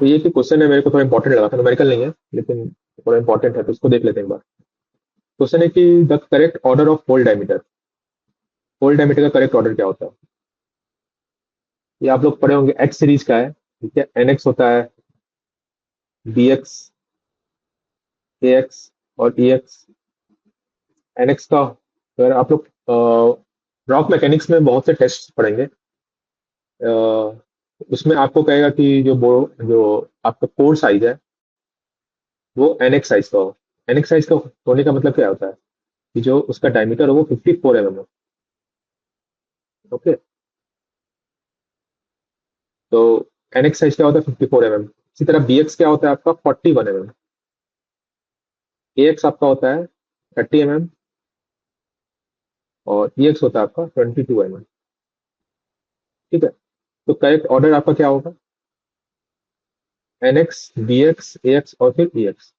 तो ये क्वेश्चन है, मेरे को थोड़ा इंपॉर्टेंट लगा था, न्यूमेरिकल नहीं है लेकिन थोड़ा इंपॉर्टेंट है, तो उसको देख लेते हैं एक बार। क्वेश्चन है कि the correct order of hole diameter, hole diameter का करेक्ट ऑर्डर क्या होता है। ये आप लोग पढ़े होंगे, एच सीरीज का है, ठीक है, एन एक्स होता है, बी एक्स, ए एक्स और ई एक्स। एन एक्स का, अगर आप लोग रॉक मैकेनिक्स में बहुत से टेस्ट पढ़ेंगे, उसमें आपको कहेगा कि जो आपका कोर साइज है वो एन एक्स साइज का हो। एन एक्स साइज का होने का मतलब क्या होता है कि जो उसका डायमीटर हो वो 54 mm हो। ओके, तो एन एक्स साइज क्या होता है, 54 mm। इसी तरह बी एक्स क्या होता है आपका, 41 mm। ए एक्स आपका होता है 30 mm और ई एक्स होता है आपका 22 mm। ठीक है, तो करेक्ट ऑर्डर आपका क्या होगा, N X, B X, A x और फिर ई एक्स।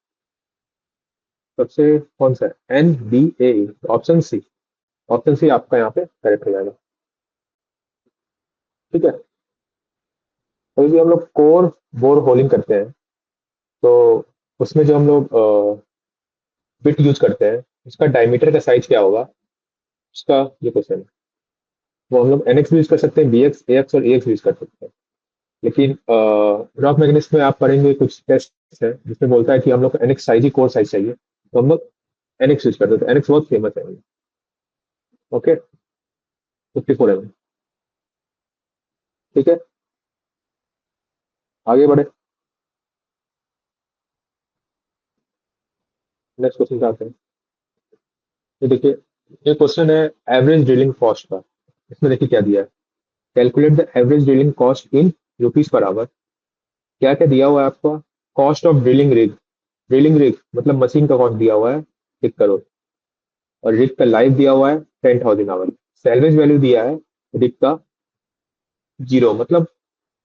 सबसे कौन सा है, एन बी ए, ऑप्शन सी। ऑप्शन सी आपका यहाँ पे करेक्ट हो जाएगा। ठीक है, कभी भी हम लोग कोर बोर होलिंग करते हैं तो उसमें जो हम लोग बिट यूज करते हैं उसका डायमीटर का साइज क्या होगा, उसका ये क्वेश्चन है। वो हम लोग एन एक्स भी यूज कर सकते हैं, बी एक्स, ए एक्स और ए एक्स यूज कर सकते हैं। लेकिन रॉक मैग्नेटिक्स में आप पढ़ेंगे कुछ टेस्ट है जिसमें बोलता है कि हम लोग को एन एक्स साइज ही कोर साइज चाहिए, तो हम लोग एन एक्स यूज करते हैं। एन एक्स बहुत फेमस है। Okay, 54 mm। ठीक है, आगे बढ़े, नेक्स्ट क्वेश्चन पे आते हैं। ये देखिए, ये क्वेश्चन है एवरेज ड्रिलिंग कॉस्ट का। इसमें देखिए क्या दिया है, calculate the average drilling cost in rupees per our. क्या क्या दिया हुआ है आपका, cost of drilling rig, drilling rig मतलब मशीन का कॉस्ट दिया हुआ है 1 करोड़, और रिग का लाइफ दिया हुआ है 10,000 आवर। सैलवेज वैल्यू दिया है रिग का 0, मतलब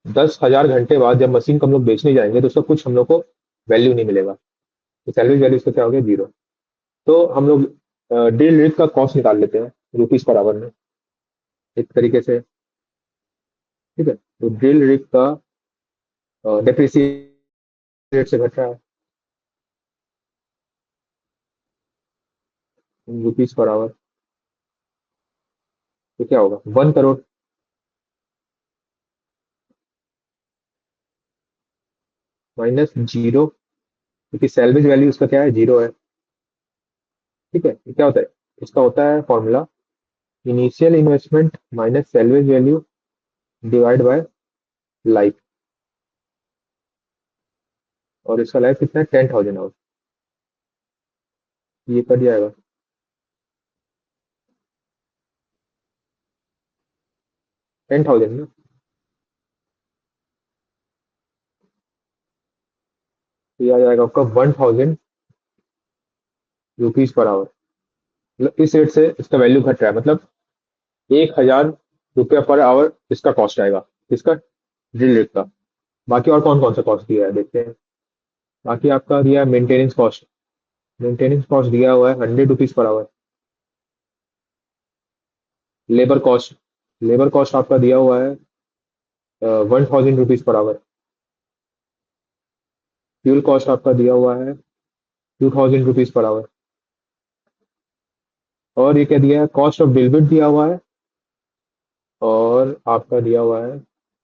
10,000 घंटे बाद जब मशीन को हम लोग बेचने जाएंगे तो उसका कुछ हम लोग को वैल्यू नहीं मिलेगा, तो सैलवेज वैल्यू इसका क्या हो गया, 0। तो हम लोग ड्रिल रिग का कॉस्ट निकाल लेते हैं रुपीज पर आवर में, एक तरीके से। ठीक है, तो ड्रिल रिग का डेप्रिसिएट से घट रहा है रुपीज पर आवर, तो क्या होगा, 1 करोड़ माइनस 0, क्योंकि सैलवेज वैल्यू उसका क्या है, 0 है। ठीक है, ये क्या होता है, इसका होता है formula, initial investment minus salvage value divide by life, और इसका लाइफ कितना है, 10,000 आवर। ये कट जाएगा, 10,000 ना, तो ये आ जाएगा आपका 1,000 रुपीज पर आवर। मतलब इस रेट से इसका वैल्यू घट रहा है, मतलब 1,000 रुपया पर आवर इसका कॉस्ट आएगा, इसका ड्रिल रेट का। बाकी और कौन कौन सा कॉस्ट दिया है देखते हैं। बाकी आपका दिया है मेंटेनेंस कॉस्ट, मेंटेनेंस कॉस्ट दिया हुआ है 100 rupees per our. Labour cost, labour cost आपका दिया हुआ है 1,000 rupees per our. Fuel cost आपका दिया हुआ है 2,000 रुपीज पर आवर। और ये क्या दिया है, कॉस्ट ऑफ डिलीवरी दिया हुआ है, और आपका दिया हुआ है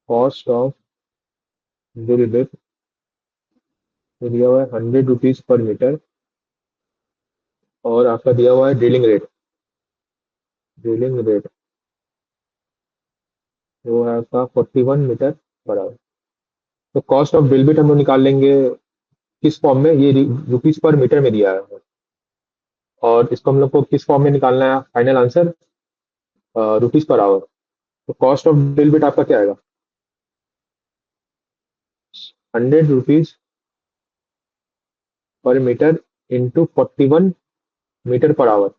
कॉस्ट ऑफ डिलीवरी दिया हुआ है 100 रुपीज पर मीटर, और आपका दिया हुआ है ड्रिलिंग रेट, ड्रिलिंग रेट वो है आपका 41 मीटर पर आवर। तो कॉस्ट ऑफ ड्रिल बिट हम लोग निकाल लेंगे किस फॉर्म में, ये रुपीज पर मीटर में दिया है, और इसको हम लोग को किस फॉर्म में निकालना है, final answer rupees per hour. तो कॉस्ट ऑफ ड्रिल बिट आपका क्या आएगा, 100 rupees per metre into 41 metre per hour.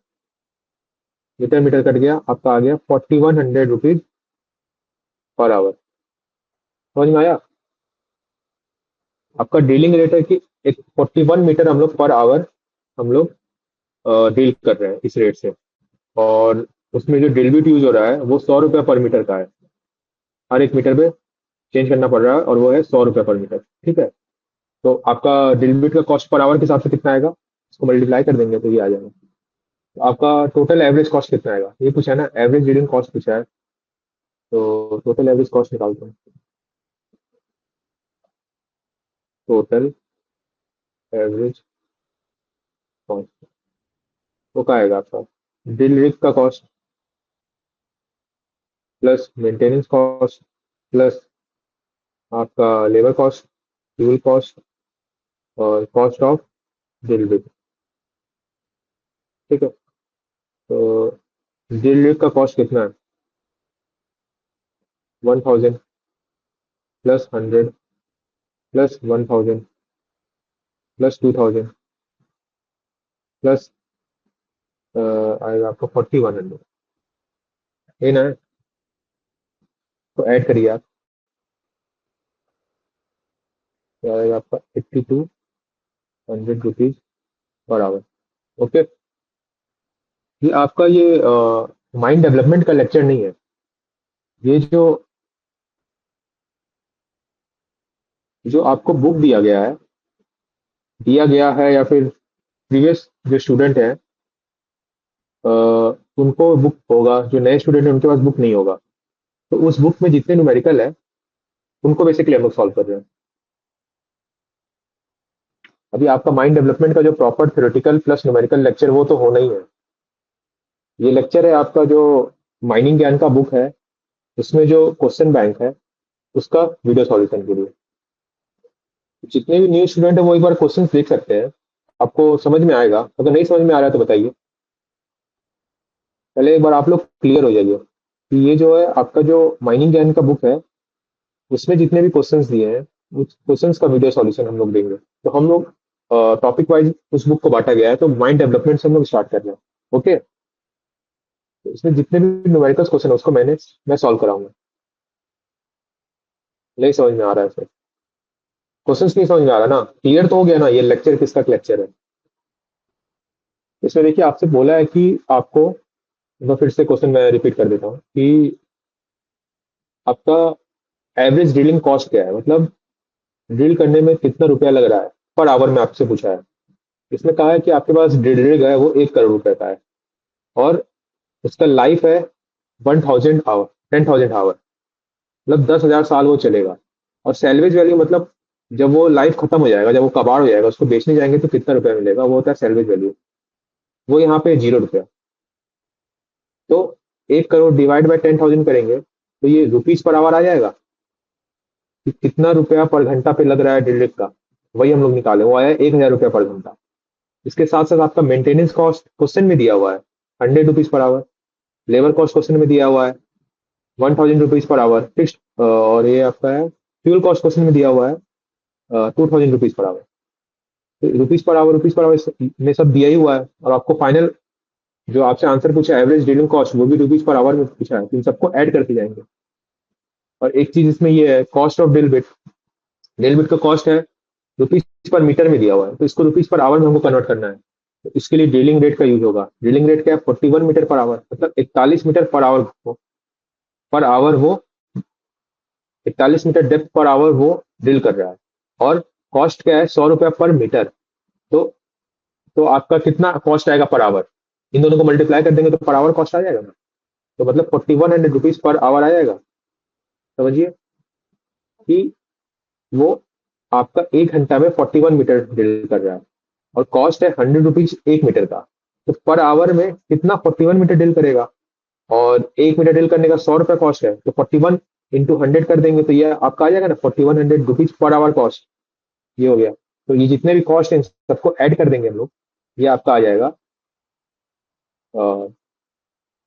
Metre metre cut गया, आपका आ गया 4,100 रुपीज पर आवर। समझ में आया, आपका डीलिंग रेट है कि एक 41 मीटर हम लोग पर आवर हम लोग डील कर रहे हैं इस रेट से, और उसमें जो ड्रिल बिट यूज हो रहा है वो 100 रुपया पर मीटर का है, हर एक मीटर पे चेंज करना पड़ रहा है और वो है 100 रुपये पर मीटर। ठीक है, तो आपका ड्रिल बिट का कॉस्ट पर आवर के हिसाब से कितना आएगा, इसको मल्टीप्लाई कर देंगे तो ये आ जाएगा। तो आपका टोटल एवरेज कॉस्ट कितना आएगा, ये पूछा है ना, एवरेज ड्रिलिंग कॉस्ट पूछा है, तो टोटल एवरेज कॉस्ट निकालते हैं। टोटल एवरेज कॉस्ट वो क्या आएगा आपका, ड्रिल रिग का cost plus maintenance cost plus आपका लेबर कॉस्ट, फ्यूल कॉस्ट और कॉस्ट ऑफ ड्रिल रिग। ठीक है, तो ड्रिल रिग का कॉस्ट कितना है, 1000 प्लस 100 प्लस 1000 प्लस 2000 प्लस आएगा आपको 4100। ये ना है, तो ऐड करिए आप, तो आएगा आपका 8200 रुपीज पर आवर। ओके, ये आपका ये माइंड डेवलपमेंट का लेक्चर नहीं है, ये जो जो आपको बुक दिया गया है या फिर प्रीवियस जो स्टूडेंट है उनको बुक होगा, जो नए स्टूडेंट है उनके पास बुक नहीं होगा। तो उस बुक में जितने न्यूमेरिकल है उनको बेसिकली हम लोग सॉल्व कर रहे हैं। अभी आपका माइंड डेवलपमेंट का जो proper theoretical plus numerical lecture वो तो होना ही है। ये लेक्चर है आपका जो माइनिंग ज्ञान का बुक है, उसमें जो क्वेश्चन बैंक है उसका वीडियो सॉल्यूशन के लिए। जितने भी न्यू स्टूडेंट है वो एक बार क्वेश्चन देख सकते हैं, आपको समझ में आएगा। अगर नहीं समझ में आ रहा है तो बताइए, पहले एक बार आप लोग क्लियर हो जाइए कि ये जो है आपका जो माइनिंग ज्ञान का बुक है उसमें जितने भी क्वेश्चंस दिए हैं उस क्वेश्चंस का वीडियो सॉल्यूशन हम लोग देंगे। तो हम लोग टॉपिक वाइज उस बुक को बांटा गया है, तो माइंड डेवलपमेंट से हम लोग स्टार्ट कर रहे हैं। ओके, तो इसमें जितने भी न्यूमेरिकल क्वेश्चन है उसको मैं सॉल्व कराऊंगा। नहीं समझ में आ रहा है सर, क्वेश्चंस नहीं समझ में आ रहा ना, क्लियर तो हो गया ना ये लेक्चर किसका लेक्चर है। इसमें देखिए आपसे बोला है कि आपको, एक बार फिर से क्वेश्चन मैं रिपीट कर देता हूँ कि आपका एवरेज ड्रिलिंग कॉस्ट क्या है, मतलब ड्रिल करने में कितना रुपया लग रहा है पर आवर में आपसे पूछा है। इसमें कहा है कि आपके पास ड्रिल रिग है वो 1 करोड़ रुपए का है और उसका लाइफ है 1000 आवर, 10,000 आवर, मतलब 10,000 साल वो चलेगा। और सैलवेज वैल्यू मतलब जब वो लाइफ खत्म हो जाएगा, जब वो कबाड़ हो जाएगा, उसको बेचने जाएंगे तो कितना रुपया मिलेगा, वो होता है सैलवेज वैल्यू। वो यहाँ पे 0 रुपया। तो 1 करोड़ डिवाइड बाई 10,000 करेंगे तो ये रुपीज पर आवर आ जाएगा कि कितना रुपया पर घंटा पे लग रहा है ड्रिल रिग का, वही हम लोग निकाले, वो आया 1,000 रुपया पर घंटा। इसके साथ साथ आपका मेंटेनेंस कॉस्ट क्वेश्चन में दिया हुआ है 100 rupees per our, labour cost question में दिया हुआ है 1000 रुपीज पर आवर फिक्स्ड, और ये आपका है फ्यूल कॉस्ट क्वेश्चन में दिया हुआ है 2000 रुपीज पर आवर। तो रुपीज पर आवर में सब दिया ही हुआ है, और आपको फाइनल जो आपसे आंसर पूछा एवरेज ड्रिलिंग कॉस्ट वो भी रुपीज पर आवर में पूछा है, तो इन सबको ऐड करते जाएंगे। और एक चीज इसमें ये है, कॉस्ट ऑफ ड्रिल बिट का कॉस्ट है रुपीज पर मीटर में दिया हुआ है, तो इसको रुपीज पर आवर में हमको कन्वर्ट करना है। तो इसके लिए ड्रिलिंग रेट का यूज होगा। ड्रिलिंग रेट क्या है, 41 मीटर पर आवर, मतलब 41 मीटर पर आवर वो 41 मीटर डेप्थ पर आवर वो ड्रिल कर रहा है। और कॉस्ट क्या है, 100 रुपया पर मीटर। तो तो आपका कितना कॉस्ट आएगा पर आवर, इन दोनों को मल्टीप्लाई कर देंगे तो पर आवर कॉस्ट आ जाएगा ना, तो मतलब 4100 रुपीज पर आवर आ जाएगा। समझिए कि वो आपका 1 घंटा में 41 मीटर ड्रिल कर रहा है और कॉस्ट है 100 रुपीज 1 मीटर का। तो पर आवर में कितना 41 मीटर ड्रिल करेगा, और 1 मीटर ड्रिल करने का 100 रुपया कॉस्ट है, तो 41 इंटू 100 कर देंगे तो ये आपका आ जाएगा ना 4100 रुपीज पर आवर कॉस्ट। ये हो गया। तो ये जितने भी कॉस्ट है इन सबको ऐड कर देंगे हम लोग, ये आपका आ जाएगा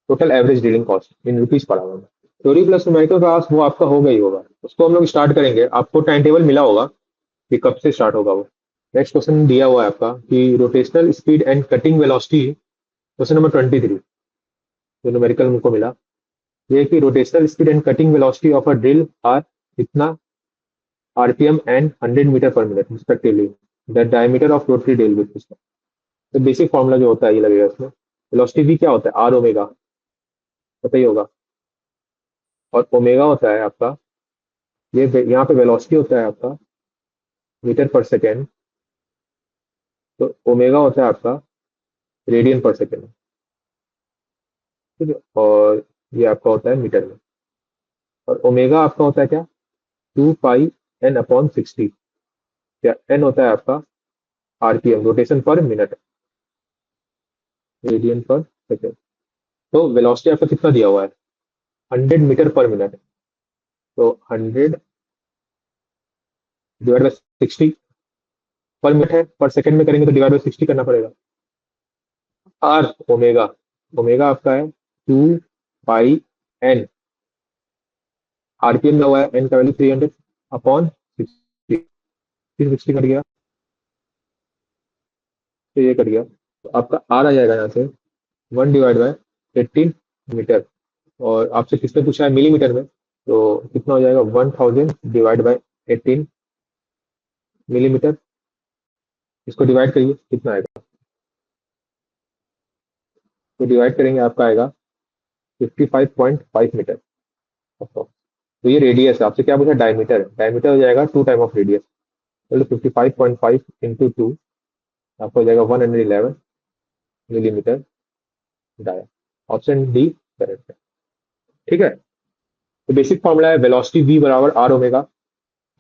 total average drilling cost in rupees per our में। थ्योरी प्लस न्यूमेरिकल क्लास वो आपका होगा ही होगा, उसको हम लोग स्टार्ट करेंगे। आपको टाइम टेबल मिला होगा कि कब से स्टार्ट होगा वो। नेक्स्ट क्वेश्चन दिया हुआ है आपका कि rotational speed and cutting velocity, question number 23 जो न्यूमेरिकल हमको मिला, ये है कि rotational speed and cutting velocity of a drill are इतना RPM and 100 metre per minute respectively, the diameter of rotary drill with system. तो बेसिक फॉर्मूला जो होता है ये लगेगा इसमें। वेलोसिटी वी क्या होता है, आर ओमेगा, पता ही होगा। और ओमेगा होता है आपका ये यहाँ पे वेलोसिटी होता है आपका मीटर पर सेकेंड, तो ओमेगा होता है आपका रेडियन पर सेकेंड। ठीक है, और ये आपका होता है मीटर में। और ओमेगा आपका होता है क्या, 2 पाई n/60। क्या n होता है आपका आरपीएम, रोटेशन पर मिनट, रेडियन पर सेकेंड। तो वेलोसिटी आपका कितना दिया हुआ है, 100 मीटर पर मिनट। तो 100 डिवाइड बाई 60 पर मिनट है, पर सेकंड में करेंगे तो डिवाइड बाई 60 करना पड़ेगा। आर ओमेगा, ओमेगा आपका है 2 पाई n, आरपीएम में हुआ है n का वैल्यू 300/60। 60 कट गया, तो ये कट गया, तो आपका आर आ जाएगा यहाँ से 1/18 मीटर। और आपसे किसने पूछा है मिलीमीटर में, तो कितना हो जाएगा 1000 डिवाइड बाई 18 मिलीमीटर। इसको डिवाइड करिए कितना आएगा, तो डिवाइड करेंगे आपका आएगा 55.5 मीटर। तो ये रेडियस है, आपसे क्या पूछा डायमीटर, डायमीटर हो जाएगा 2 टाइम ऑफ रेडियस, तो 55.5 इंटू 2 आपको हो जाएगा 111 millimetre dia. Option D correct है। ठीक है, तो बेसिक फॉर्मूला है वेलोसिटी v बराबर आर ओमेगा।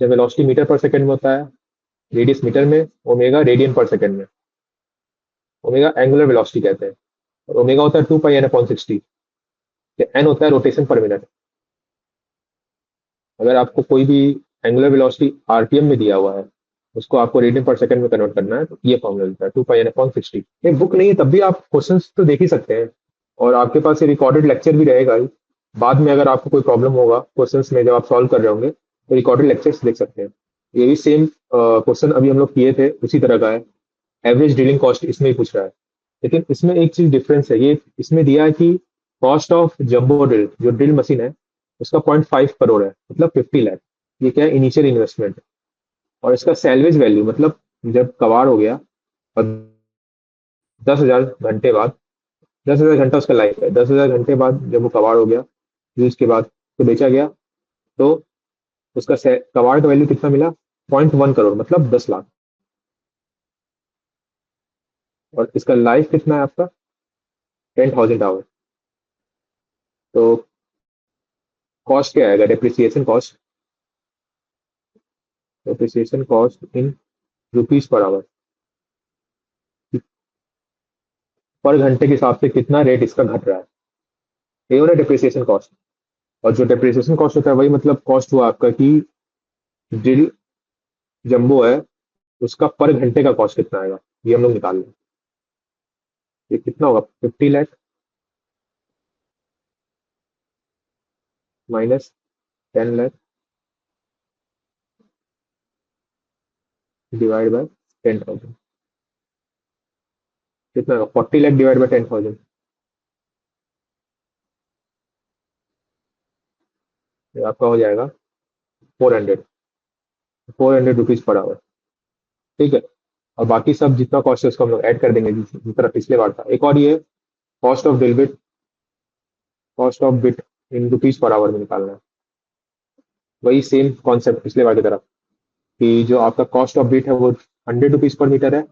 जब वेलोसिटी मीटर पर सेकंड में होता है, रेडियस मीटर में, ओमेगा रेडियन पर सेकंड में। ओमेगा एंगुलर वेलोसिटी कहते हैं, और ओमेगा होता है 2 पाई n/60। एन होता है रोटेशन पर मिनट। अगर आपको कोई भी एंगुलर वेलोसिटी आरपीएम में दिया हुआ है, उसको आपको रेडियन पर सेकंड में कन्वर्ट करना है, तो ये फॉर्मूला देता है 2 पाई n/60। ये बुक नहीं है तब भी आप क्वेश्चंस तो देख ही सकते हैं, और आपके पास ये रिकॉर्डेड लेक्चर भी रहेगा ही। बाद में अगर आपको कोई प्रॉब्लम होगा क्वेश्चंस में जब आप सॉल्व कर रहे होंगे, तो रिकॉर्डेड लेक्चर्स देख सकते हैं। ये भी सेम क्वेश्चन अभी हम लोग किए थे, उसी तरह का है। एवरेज ड्रिलिंग कॉस्ट इसमें ही पूछ रहा है, लेकिन इसमें एक चीज डिफरेंस है। ये इसमें दिया है कि कॉस्ट ऑफ जंबो ड्रिल, जो ड्रिल मशीन है, उसका 0.5 करोड़ है, मतलब 50 लाख। ये क्या है, इनिशियल इन्वेस्टमेंट। और इसका सैलवेज वैल्यू, मतलब जब कबाड़ हो गया और 10,000 घंटे बाद, 10,000 घंटा उसका लाइफ है, 10,000 घंटे बाद जब वो कबाड़ हो गया, यूज के बाद तो बेचा गया, तो उसका कबाड़ का वैल्यू कितना मिला, 0.1 करोड़, मतलब 10 लाख। और इसका लाइफ कितना है आपका, 10,000 आवर। तो कॉस्ट क्या आएगा, depreciation cost, depreciation cost in rupees per our, पर घंटे के हिसाब से कितना रेट इसका घट रहा है, ये होना डेप्रिसिएशन कॉस्ट। और जो डेप्रिसिएशन कॉस्ट होता है वही मतलब कॉस्ट हुआ आपका कि ड्रिल जंबो है, उसका पर घंटे का कॉस्ट कितना आएगा, ये हम लोग निकाल लें। ये कितना होगा, 50 lakh minus 10 lakh divide by 10,000, कितना होगा, 40 लाख डिवाइड बाय 10,000, ये आपका हो जाएगा 400 रुपीज पर आवर। ठीक है, और बाकी सब जितना कॉस्ट है उसको हम लोग ऐड कर देंगे, जिस तरह पिछले बार था। एक और ये cost of drill bit, cost of bit in rupees per our में निकालना है। वही सेम कॉन्सेप्ट पिछले बार की तरह, कि जो आपका कॉस्ट ऑफ बिट है वो 100 रुपीज पर मीटर है,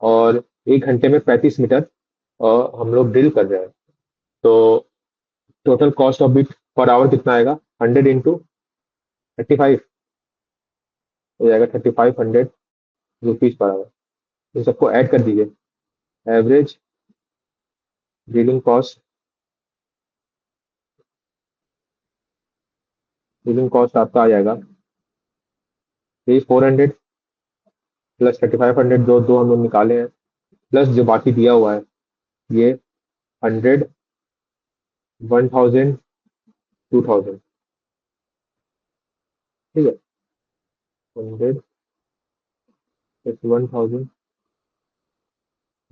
और 1 घंटे में 35 मीटर हम लोग ड्रिल कर रहे हैं। तो total cost of bit per hour कितना आएगा, 100 इंटू 35 हो जाएगा, 3,500 रुपीज पर आवर। इन सबको ऐड कर दीजिए, average drilling cost, drilling cost आपका आ जाएगा, ये 400 प्लस 3,500, जो दो हम लोग निकाले हैं, प्लस जो बाकी दिया हुआ है, ये 100, 1,000, 2,000। ठीक है, 100 प्लस 1,000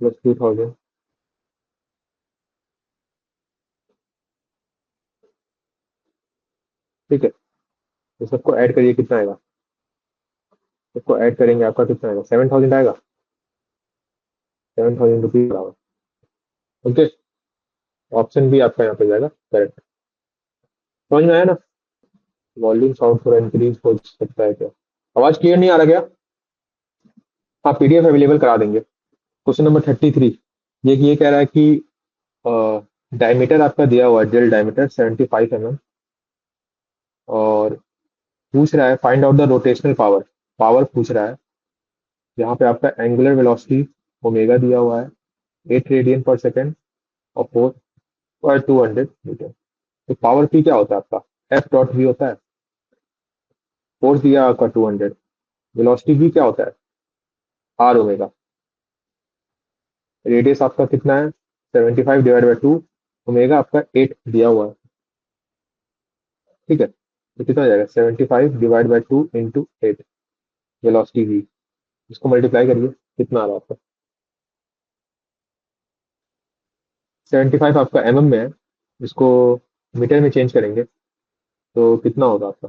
प्लस 2,000। ठीक है, तो सबको ऐड करिए कितना आएगा, सबको ऐड करेंगे आपका कितना आएगा, 7,000 आएगा, 7,000 रुपीज बराबर। ओके, ऑप्शन भी आपका यहाँ पे जाएगा करेक्ट। समझ में आया ना। वॉल्यूम साउंड थोड़ा इंक्रीज हो सकता है क्या? आवाज क्लियर नहीं आ रहा क्या? हाँ, पीडीएफ अवेलेबल करा देंगे। Question number 33। ये कह रहा है कि डायमीटर आपका दिया हुआ है, ड्रिल डायमीटर 75 mm, और पूछ रहा है find out the rotational power. Power पूछ रहा है, यहाँ पे आपका एंगुलर वेलोसिटी ओमेगा दिया हुआ है 8 रेडियन पर सेकेंड और 4/200 मीटर। तो पावर पी क्या होता है आपका? एफ डॉट वी होता है। फोर्स दिया आपका 200। वेलोसिटी वी क्या होता है? Are omega. रेडियस आपका कितना है? 75/2। ओमेगा आपका 8 दिया हुआ है। ठीक है, तो कितना हो जाएगा? 75/2 इंटू 8 वेलोसिटी वी। इसको मल्टीप्लाई करिए, कितना आ रहा है आपका? 75 आपका में है, इसको मीटर में चेंज करेंगे तो कितना होगा आपका?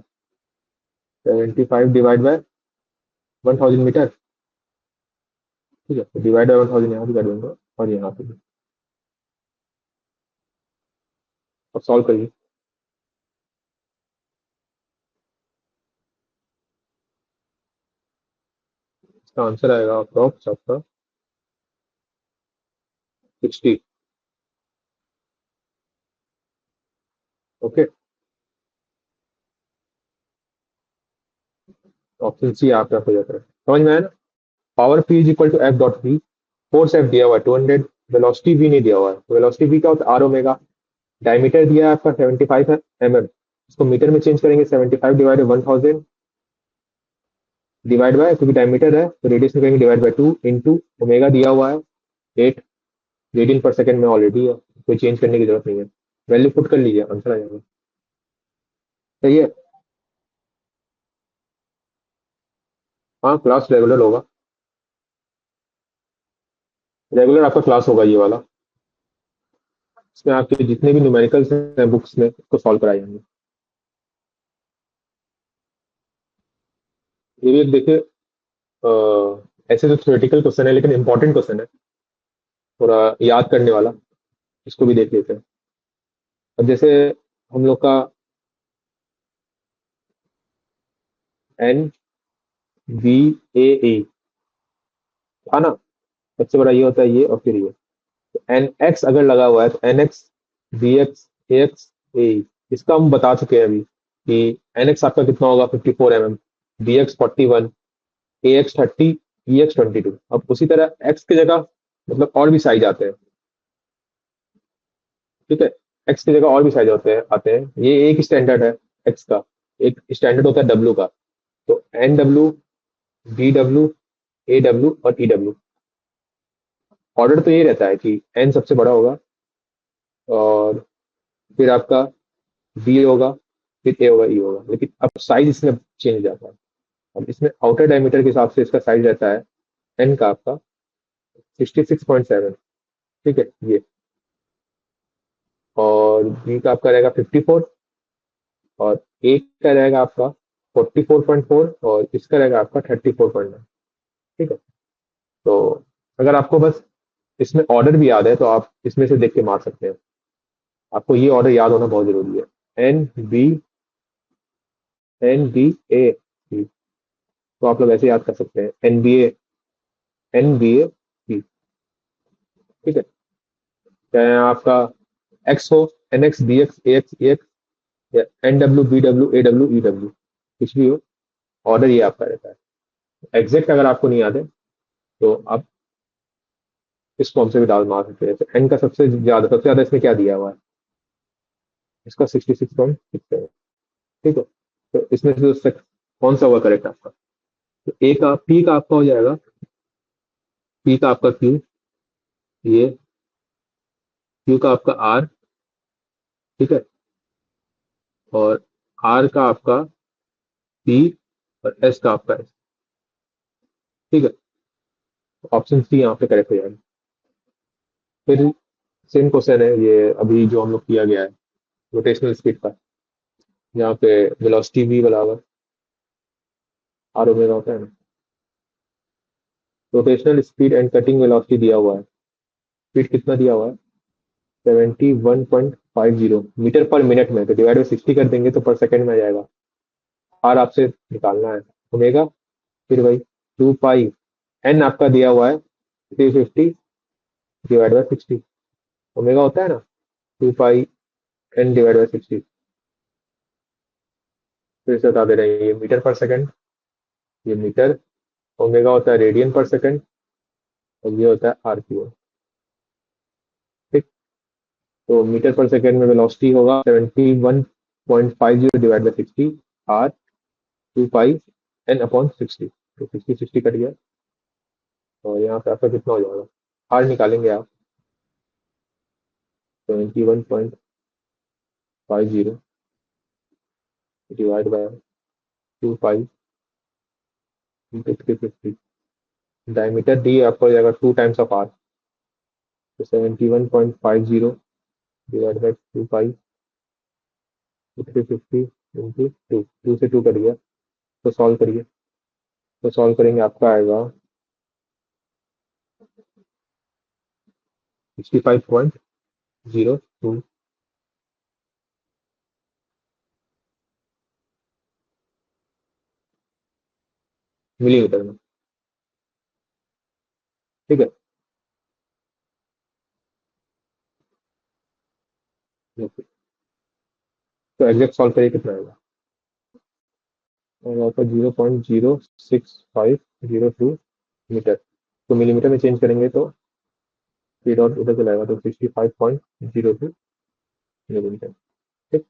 75/1000 मीटर। ठीक है, तो डिवाइड बाय 1000 यहाँ भी कर देंगे और यहाँ पे भी। अब सॉल्व करिए। इसका आंसर आएगा अप्रॉक्स आपका 60। ओके, ऑप्शन सी आप रख हो जाता है। समझ में आया ना? Power P is equal to F dot V. Force F दिया हुआ है 200। वेलोसिटी वी नहीं दिया हुआ है। वेलोसिटी वी क्या होता है? Are omega. डायमीटर दिया है आपका 75 है इसको मीटर में चेंज करेंगे। 75/1000 डिवाइड बाय, क्योंकि डायमीटर है तो रेडियस में करेंगे डिवाइड बाय 2 इंटू ओमेगा दिया हुआ है 8 रेडियन पर सेकेंड में ऑलरेडी है, कोई चेंज करने की जरूरत नहीं है। वैल्यू पुट कर लीजिए, आंसर आ जाएगा। सही है। हाँ, क्लास रेगुलर होगा। रेगुलर आपका क्लास होगा ये वाला। इसमें आपके जितने भी न्यूमेरिकल्स हैं बुक्स में, उसको सॉल्व कराए जाएंगे। ये भी एक देखिए, ऐसे तो थ्योरेटिकल क्वेश्चन है लेकिन इंपॉर्टेंट क्वेश्चन है, थोड़ा याद करने वाला। इसको भी देख लेते हैं। अब जैसे हम लोग का एन बी ए था ना, सबसे बड़ा ये होता है ये और फिर ये। एन एक्स अगर लगा हुआ है तो N X B X A X ए। इसका हम बता चुके हैं अभी कि एन एक्स आपका कितना होगा? 54 mm, बी एक्स 41, ए एक्स 30, ई एक्स 22। अब उसी तरह एक्स की जगह मतलब और भी साइज आते हैं। ठीक है, एक्स की जगह और भी साइज होते हैं आते हैं। ये एक स्टैंडर्ड है एक्स का। एक स्टैंडर्ड होता है डब्ल्यू का। तो N W, B W, A W और ई डब्ल्यू। ऑर्डर तो ये रहता है कि एन सबसे बड़ा होगा और फिर आपका बी होगा, फिर ए होगा, ई होगा। लेकिन अब साइज इसमें चेंज हो जाता है। अब इसमें आउटर डायमीटर के हिसाब से इसका साइज रहता है एन का आपका 66.7। ठीक है ये। और बी का आपका रहेगा 54 और ए का रहेगा आपका 44.4 और इसका रहेगा आपका 34.9। ठीक है, तो अगर आपको बस इसमें ऑर्डर भी याद है तो आप इसमें से देख के मार सकते हैं। आपको ये ऑर्डर याद होना बहुत जरूरी है। N B, N B A, तो आप लोग ऐसे याद कर सकते हैं N B A, N B A B. ठीक है, चाहे आपका एक्स हो, N X B X A X A X, या N W B W A W E W, कुछ भी हो, ऑर्डर ये आपका रहता है। एग्जैक्ट अगर आपको नहीं याद है तो आप इस फॉर्म से भी डाल मार सकते हैं। एन का सबसे ज्यादा इसमें क्या दिया हुआ है? इसका 66.67। ठीक है, तो इसमें से कौन सा हुआ करेक्ट आपका? तो ए का पी का आपका हो जाएगा, पी का आपका क्यू, ये क्यू का आपका आर। ठीक है, और आर का आपका पी और एस का आपका एस। ठीक है, ऑप्शन सी यहाँ पे करेक्ट हो जाएगा। फिर सेम क्वेश्चन है ये अभी जो हम लोग किया गया है रोटेशनल स्पीड का। यहाँ पे वेलोसिटी v बराबर आर ओमेगा होता है ना। Rotational speed and cutting velocity दिया हुआ है। स्पीड कितना दिया हुआ है? 71.50 मीटर पर मिनट में, तो डिवाइड बाई 60 कर देंगे तो पर सेकंड में आ जाएगा। आर आपसे निकालना है, ओमेगा, फिर वही 2 पाई, एन आपका दिया हुआ है 350 डिवाइड बाय 60, ओमेगा होता है ना 2 पाई एन डिवाइड बाय 60। फिर से बता दे रहे हैं, ये मीटर पर सेकंड, ये मीटर, ओमेगा होता है रेडियन पर सेकंड, और ये होता है आरपीएम। ठीक, तो मीटर पर सेकंड में वेलोसिटी होगा 71.50 divide by 60, R 2 pi N upon 60, तो 60 कट गया, और यहाँ पे आपका कितना हो जाएगा, आर निकालेंगे आप, 71.50 divide by 2 pi into 350, diameter D आपका हो जाएगा 2 टाइम्स ऑफ आर, तो 71.50 डिवाइड बाय 2 पाई 350 इंटू 2 से 2 कट गया, तो सॉल्व करिए, तो सॉल्व करेंगे आपका आएगा 65.02 मिलीमीटर में। ठीक है, ओके, तो एग्जैक्ट सॉल्व करिए कितना आएगा, और आपका 0.06502 मीटर, तो मिलीमीटर में चेंज करेंगे तो पी डॉट उधर चलाएगा, तो 65.02 मिलीमीटर। ठीक,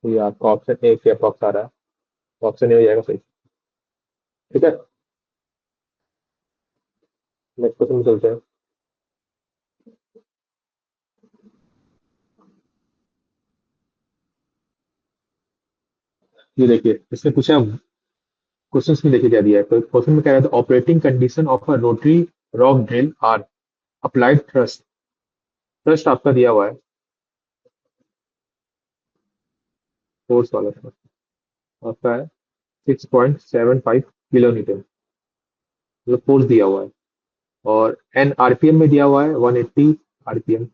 तो ये आपका ऑप्शन ए के अप्रॉक्स आ रहा है, ऑप्शन ए हो जाएगा सही। ठीक है, नेक्स्ट क्वेश्चन में चलते हैं। ये देखिए इसमें पूछा, क्वेश्चन में देखिए क्या दिया है, तो क्वेश्चन में कह रहा था operating condition of a rotary rock drill are applied thrust, thrust आपका दिया हुआ है फोर्स वाला thrust, आपका है 6.75 किलो न्यूटन, मतलब फोर्स दिया हुआ है, और एन आरपीएम में दिया हुआ है 180 आरपीएम,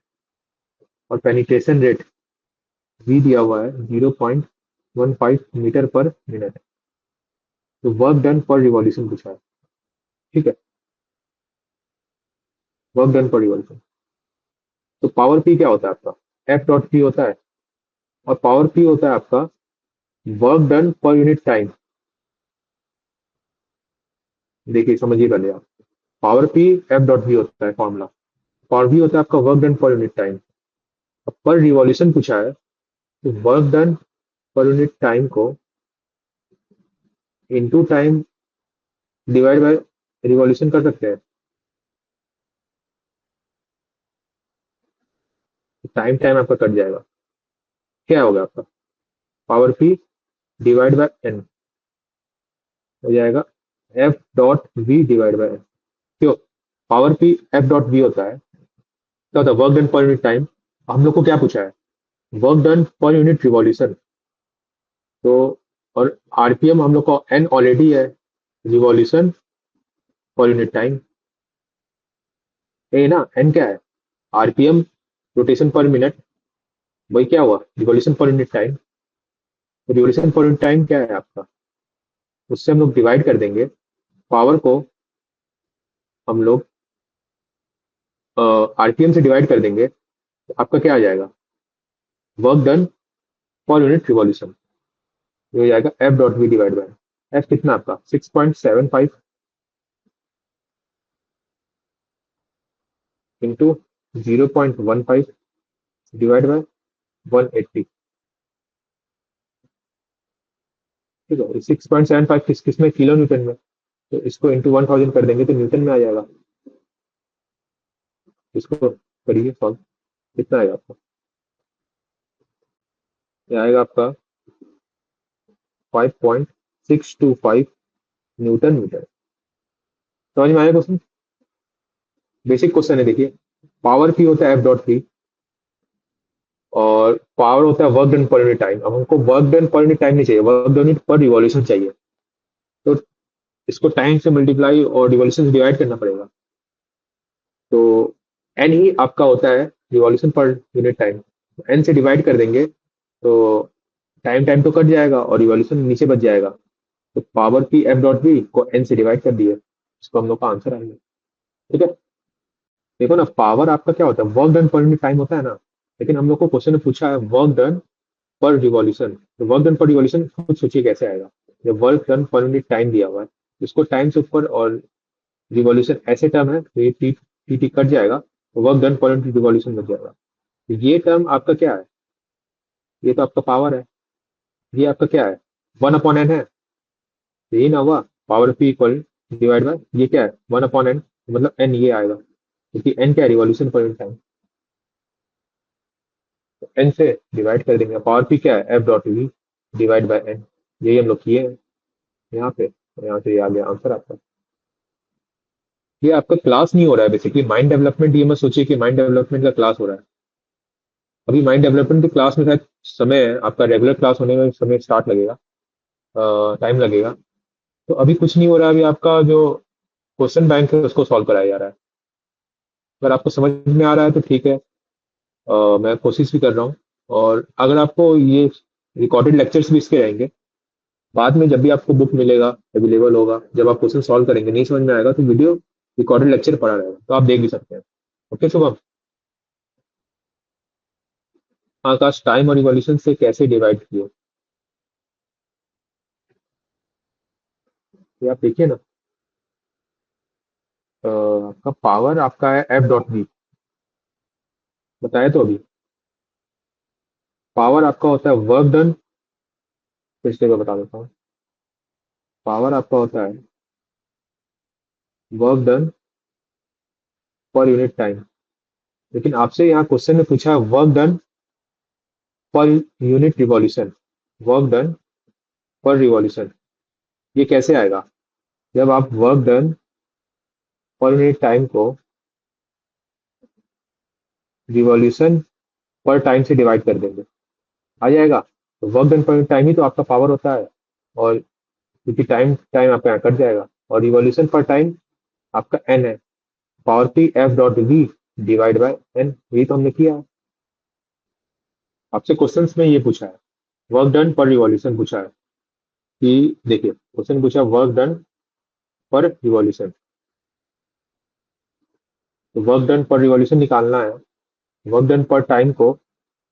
और पेनिट्रेशन रेट वी दिया हुआ है 0.15 मीटर पर मिनट, तो वर्क डन पर रिवॉल्यूशन पूछा है। ठीक है, वर्क डन पर रिवॉल्यूशन, तो पावर पी क्या होता है आपका, एफ डॉट पी होता है, और पावर पी होता है आपका work done per unit time. देखिए समझिए पहले आप, power P F dot V होता है फॉर्मूला, पावर वी होता है आपका work done per unit time, अब पर रिवॉल्यूशन पूछा है, तो work done per unit time को into time divide by revolution कर सकते हैं, टाइम टाइम आपका कट जाएगा, क्या होगा आपका power P divide by N हो जाएगा F dot V divide by N. क्यों, power P F dot V होता है, क्या होता है work done per unit time, हम लोग को क्या पूछा है work done per unit revolution, तो और आरपीएम हम लोग को एन ऑलरेडी है, रिवॉल्यूशन पर यूनिट टाइम ए ना, एन क्या है आरपीएम रोटेशन पर मिनट, वही क्या हुआ revolution per unit time, revolution per unit time क्या है आपका, उससे हम लोग डिवाइड कर देंगे, पावर को हम लोग आरपीएम से डिवाइड कर देंगे, तो आपका क्या आ जाएगा work done per unit revolution, ये हो जाएगा F dot V divide by F कितना आपका 6.75 इंटू 0.15 डिवाइड बाय 180। ठीक है, 6.75 किस किस में किलो न्यूटन में, तो इसको इंटू 1000 कर देंगे तो न्यूटन में आ जाएगा, इसको करिए सॉल्व, कितना आएगा आपका, ये आएगा आपका 5.625 न्यूटन मीटर। समझ में आया क्वेश्चन, बेसिक क्वेश्चन है देखिए, पावर पी होता है एफ डॉट पी, और पावर होता है work done per unit time, अब हमको work done per unit time नहीं चाहिए, वर्क डन पर रिवॉल्यूशन चाहिए, तो इसको टाइम से मल्टीप्लाई और रिवॉल्यूशन से डिवाइड करना पड़ेगा, तो एन ही आपका होता है revolution per unit time, N से डिवाइड कर देंगे, तो टाइम टाइम तो कट जाएगा और रिवॉल्यूशन नीचे बच जाएगा। तो power P F dot V को एन से डिवाइड कर दिए, इसको हम लोग का आंसर आएगा। ठीक है। देखो ना, पावर आपका क्या होता है, work done per unit time होता है ना। लेकिन हम लोग को क्वेश्चन में पूछा है वर्क डन पर रिवॉल्यूशन, तो वर्क डन पर रिवॉल्यूशन खुद सोचिए कैसे आएगा। जब work done per unit time दिया हुआ है, इसको टाइम से ऊपर और रिवॉल्यूशन ऐसे टर्म है तो ये टी टी टी कट जाएगा, तो work done per unit revolution बच जाएगा। तो ये टर्म आपका क्या है, ये तो आपका पावर है। ये आपका क्या है, वन अपॉन एन है। तो ये ना हुआ power P equal divide by ये क्या है, वन अपॉन एन, मतलब एन ये आएगा, क्योंकि एन क्या है, रिवॉल्यूशन पर यूनिट टाइम। तो एन से डिवाइड कर देंगे, पावर पी क्या है, F dot V divide by N. यही हम लोग किए हैं यहाँ पे, और यहाँ से ये आ गया आंसर आपका। ये आपका क्लास नहीं हो रहा है बेसिकली, माइंड डेवलपमेंट, ये मत सोचिए कि माइंड डेवलपमेंट का क्लास हो रहा है। अभी माइंड डेवलपमेंट की क्लास में शायद समय है, आपका रेगुलर क्लास होने में समय स्टार्ट लगेगा, टाइम लगेगा। तो अभी कुछ नहीं हो रहा है, अभी आपका जो क्वेश्चन बैंक है उसको सॉल्व कराया जा रहा है। अगर आपको समझ में आ रहा है तो ठीक है, मैं कोशिश भी कर रहा हूँ। और अगर आपको ये रिकॉर्डेड लेक्चर्स भी इसके रहेंगे, बाद में जब भी आपको बुक मिलेगा, अवेलेबल होगा, जब आप क्वेश्चन सॉल्व करेंगे नहीं समझ में आएगा तो वीडियो रिकॉर्डेड लेक्चर पड़ा रहेगा, तो आप देख भी सकते हैं। ओके शुभम। आकाश, टाइम और रिवॉल्यूशन से कैसे डिवाइड किए, ये आप देखिए ना। आपका पावर आपका है एफ डॉट बी, बताया तो अभी। पावर आपका होता है वर्क डन, पिछले को बता देता हूँ। पावर आपका होता है work done per unit time. लेकिन आपसे यहाँ क्वेश्चन में पूछा है work done per unit revolution, work done per revolution, ये कैसे आएगा। जब आप work done per unit time को रिवॉल्यूशन पर टाइम से डिवाइड कर देंगे, आ जाएगा। तो work done per unit time ही तो आपका पावर होता है, और क्योंकि टाइम टाइम आपका यहाँ कट जाएगा, और रिवॉल्यूशन पर टाइम आपका एन है, power P F dot V divide by N, यही तो हमने किया है। आपसे क्वेश्चंस में ये पूछा है, वर्क डन पर रिवॉल्यूशन पूछा है, कि देखिए क्वेश्चन पूछा वर्क डन पर रिवॉल्यूशन, तो वर्क डन पर रिवॉल्यूशन निकालना है। वर्क डन पर टाइम को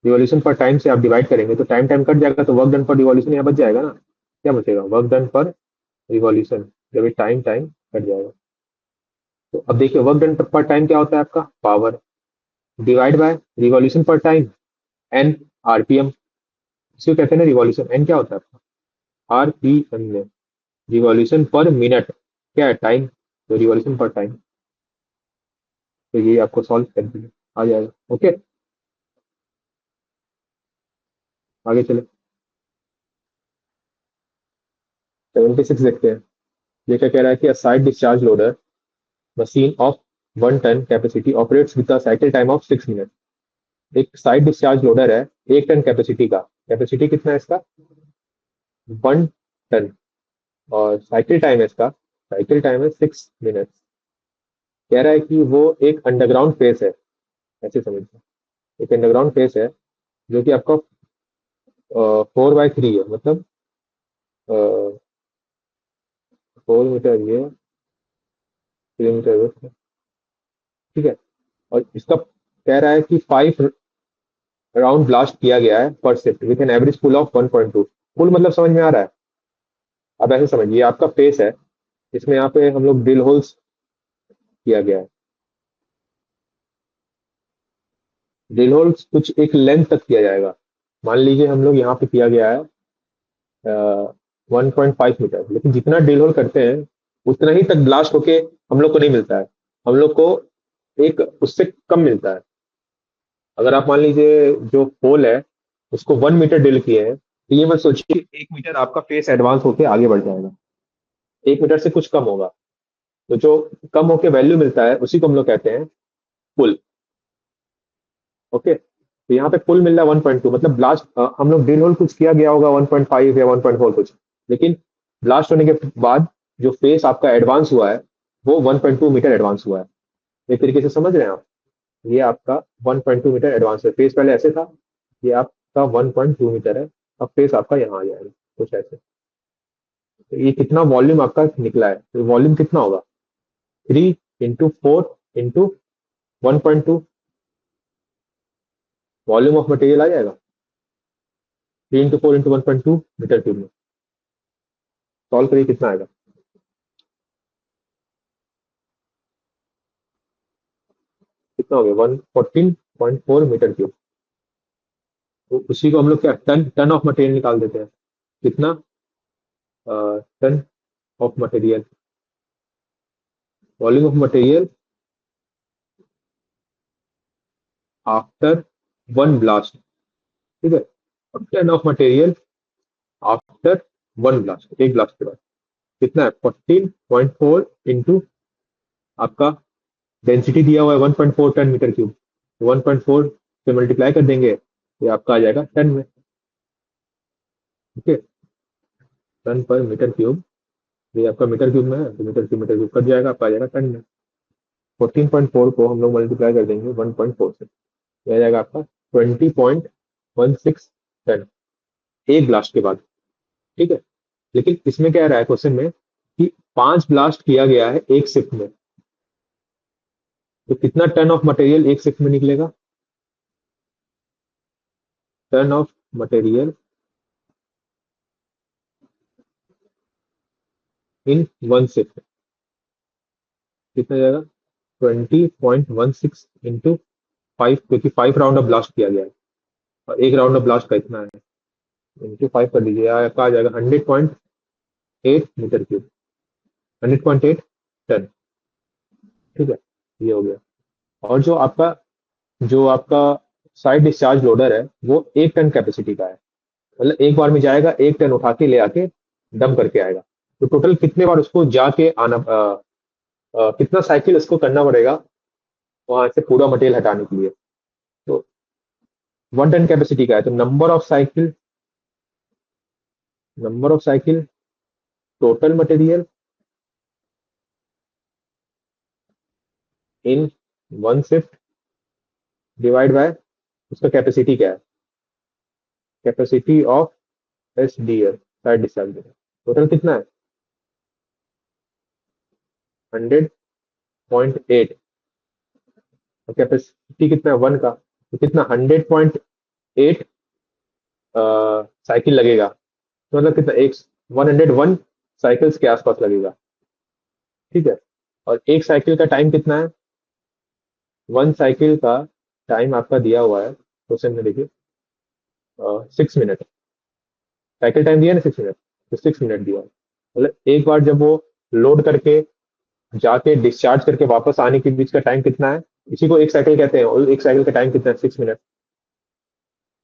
रिवॉल्यूशन पर टाइम से आप डिवाइड करेंगे तो टाइम टाइम कट जाएगा, तो वर्क डन पर रिवॉल्यूशन यहाँ बच जाएगा ना। क्या बचेगा, वर्क डन पर रिवॉल्यूशन, जब ये टाइम टाइम कट जाएगा। तो अब देखिए वर्क डन पर टाइम क्या होता है आपका, power divide by revolution per time, N, RPM, इसको कहते हैं ना रिवॉल्यूशन। एन क्या होता है आपका, आरपीएम में, रिवॉल्यूशन पर मिनट क्या है, टाइम, तो रिवॉल्यूशन पर टाइम। तो ये आपको सॉल्व कर दिए, आ जाएगा। ओके, आगे चले। 76 देखते हैं। ये क्या कह रहा है कि side discharge loader machine of 1 ton capacity operates with a cycle time of 6 minute. एक साइड डिस्चार्ज लोडर है 1 टन कैपेसिटी का, कैपेसिटी कितना है इसका, 1 टन, और साइकिल टाइम है इसका, साइकिल टाइम है 6 मिनट। कह रहा है कि वो एक अंडरग्राउंड फेस है, ऐसे समझिए, एक अंडरग्राउंड फेस है जो कि आपका 4/3 है, मतलब 4 मीटर ये, 3 मीटर width, ठीक है। और इसका कह रहा है कि 5 राउंड ब्लास्ट किया गया है per shift with an average pull of 1.2। Pull मतलब समझ में आ रहा है। अब ऐसे समझिए, आपका फेस है, इसमें यहाँ पे हम लोग ड्रिल होल्स किया गया है। ड्रिल होल्स कुछ एक लेंथ तक किया जाएगा, मान लीजिए हम लोग यहाँ पे किया गया है 1.5 मीटर, लेकिन जितना ड्रिल होल करते हैं उतना ही तक ब्लास्ट होके हम लोग को नहीं मिलता है, हम लोग को एक उससे कम मिलता है। अगर आप मान लीजिए जो पोल है उसको 1 मीटर ड्रिल किए हैं, तो ये मत सोचिए 1 मीटर आपका फेस एडवांस होके आगे बढ़ जाएगा, 1 मीटर से कुछ कम होगा। तो जो कम होके वैल्यू मिलता है उसी को हम लोग कहते हैं पुल। ओके, तो यहाँ पे पुल मिल रहा है 1.2, मतलब ब्लास्ट, हम लोग ड्रिल होल कुछ किया गया होगा 1.5 या 1.4 कुछ, लेकिन ब्लास्ट होने के बाद जो फेस आपका एडवांस हुआ है वो 1.2 मीटर एडवांस हुआ है। एक तरीके से समझ रहे हैं आप, ये आपका 1.2 मीटर एडवांस है, फेस पहले ऐसे था, ये आपका 1.2 मीटर है अब फेस आपका यहाँ आ जाएगा कुछ ऐसे। तो ये कितना वॉल्यूम आपका निकला है, तो वॉल्यूम कितना होगा, 3 × 4 × 1.2, वॉल्यूम ऑफ मटेरियल आ जाएगा 3 × 4 × 1.2 मीटर क्यूब में। सॉल्व करिए कितना आएगा, कितना हो गया 114.4 मीटर क्यूब। तो उसी को हम लोग क्या टन टन ऑफ मटेरियल निकाल देते हैं, कितना ton of material, volume of material after one blast, ठीक है, और ton of material after one blast, एक ब्लास्ट के बाद कितना है 14.4 इंटू आपका डेंसिटी दिया हुआ है 1.4 टन मीटर क्यूब, 1.4 से मल्टीप्लाई कर देंगे, ये आपका आ जाएगा टन में। ओके, टन पर मीटर क्यूब, ये आपका मीटर क्यूब में है तो मीटर क्यूब कट जाएगा, आपका आ जाएगा टन में। 14.4 को हम लोग मल्टीप्लाई कर देंगे 1.4 से, ये आ जाएगा आपका 20.16 टन एक ब्लास्ट के बाद, ठीक है। लेकिन इसमें क्या रहा है क्वेश्चन में कि 5 ब्लास्ट किया गया है एक शिफ्ट में, तो कितना टन ऑफ मटेरियल एक शिफ्ट में निकलेगा, ton of material in one shift कितना जाएगा 20.16 इंटू 5, क्योंकि 5 राउंड ऑफ ब्लास्ट किया गया है और एक राउंड ऑफ ब्लास्ट का इतना है, इंटू 5 कर दीजिए, आपका आ जाएगा 100.8 मीटर क्यूब, 100.8 टन, ठीक है, ये हो गया। और जो आपका साइड डिस्चार्ज लोडर है वो 1 टन कैपेसिटी का है, मतलब एक बार में जाएगा 1 टन उठा के ले आके डंप करके आएगा। तो टोटल कितने बार उसको जाके आना कितना साइकिल उसको करना पड़ेगा वहां से पूरा मटेरियल हटाने के लिए। तो 1 टन कैपेसिटी का है, तो number of cycle total material in one shift divide by उसका कैपेसिटी क्या है, capacity of S D L side discharge, total कितना है 100.8, और कैपेसिटी कितना है 1 का, तो कितना 100.8 साइकिल लगेगा, तो मतलब कितना एक 101 साइकिल्स के आसपास लगेगा, ठीक है। और एक साइकिल का टाइम कितना है, वन साइकिल का टाइम आपका दिया हुआ है क्वेश्चन में, देखिए 6 मिनट, साइकिल टाइम दिया ना 6 मिनट, तो 6 मिनट दिया है। मतलब एक बार जब वो लोड करके जाके डिस्चार्ज करके वापस आने के बीच का टाइम कितना है, इसी को एक साइकिल कहते हैं, और एक साइकिल का टाइम कितना है 6 मिनट,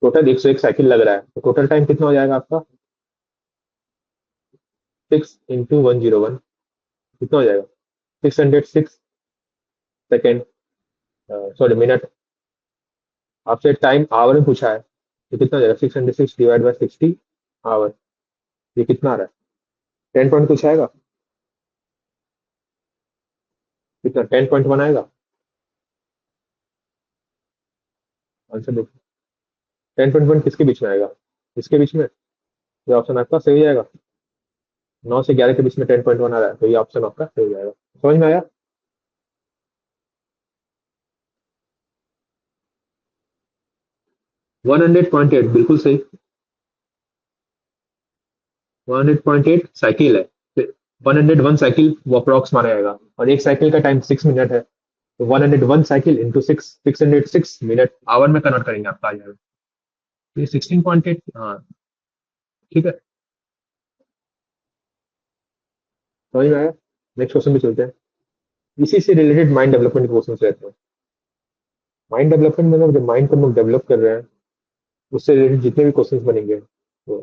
टोटल 101 साइकिल लग रहा है, तो टोटल टाइम कितना हो जाएगा आपका 6 × 101, कितना हो जाएगा 606 सेकेंड, सॉरी मिनट। आपसे टाइम आवर में पूछा है, तो कितना हो जाएगा 606 डिवाइड बाई 60 आवर, ये कितना आ रहा है 10 पॉइंट कुछ आएगा, कितना 10.1 आएगा, आंसर देखो 10.1 किसके बीच में आएगा, इसके बीच में, ये ऑप्शन आपका सही हो जाएगा, 9 से 11 के बीच में 10.1 आ रहा है, तो ये ऑप्शन आपका सही हो जाएगा। समझ में आया, 100.8 बिल्कुल सही, 100.8 साइकिल है, तो 101 साइकिल वो अप्रॉक्स माना जाएगा, और एक साइकिल का टाइम 6 मिनट है, तो 101 साइकिल इंटू 606 मिनट आवर में कन्वर्ट करेंगे, आपका आ जाएगा, तो ये 16.8, हाँ ठीक है, समझ में आया। नेक्स्ट क्वेश्चन भी चलते हैं, इसी से रिलेटेड माइंड डेवलपमेंट के क्वेश्चन रहते हैं। माइंड डेवलपमेंट मतलब जब माइंड को हम लोग डेवलप कर रहे हैं, उससे रिलेटेड जितने भी क्वेश्चन बनेंगे वो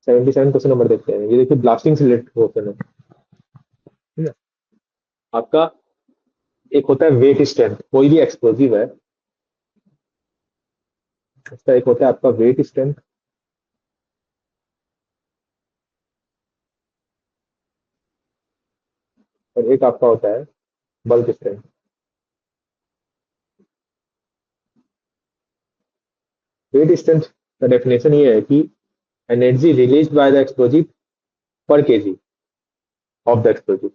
77 क्वेश्चन नंबर देखते हैं। ये देखिए ब्लास्टिंग से रिलेटेड क्वेश्चन है, ठीक है। आपका एक होता है वेट स्ट्रेंथ, कोई भी एक्सप्लोजिव है, उसका एक होता है आपका वेट स्ट्रेंथ, और एक आपका होता है बल्क स्ट्रेंथ। वेट स्ट्रेंथ का डेफिनेशन ये है कि energy release by the explosive पर केजी ऑफ द एक्सप्लोजिव,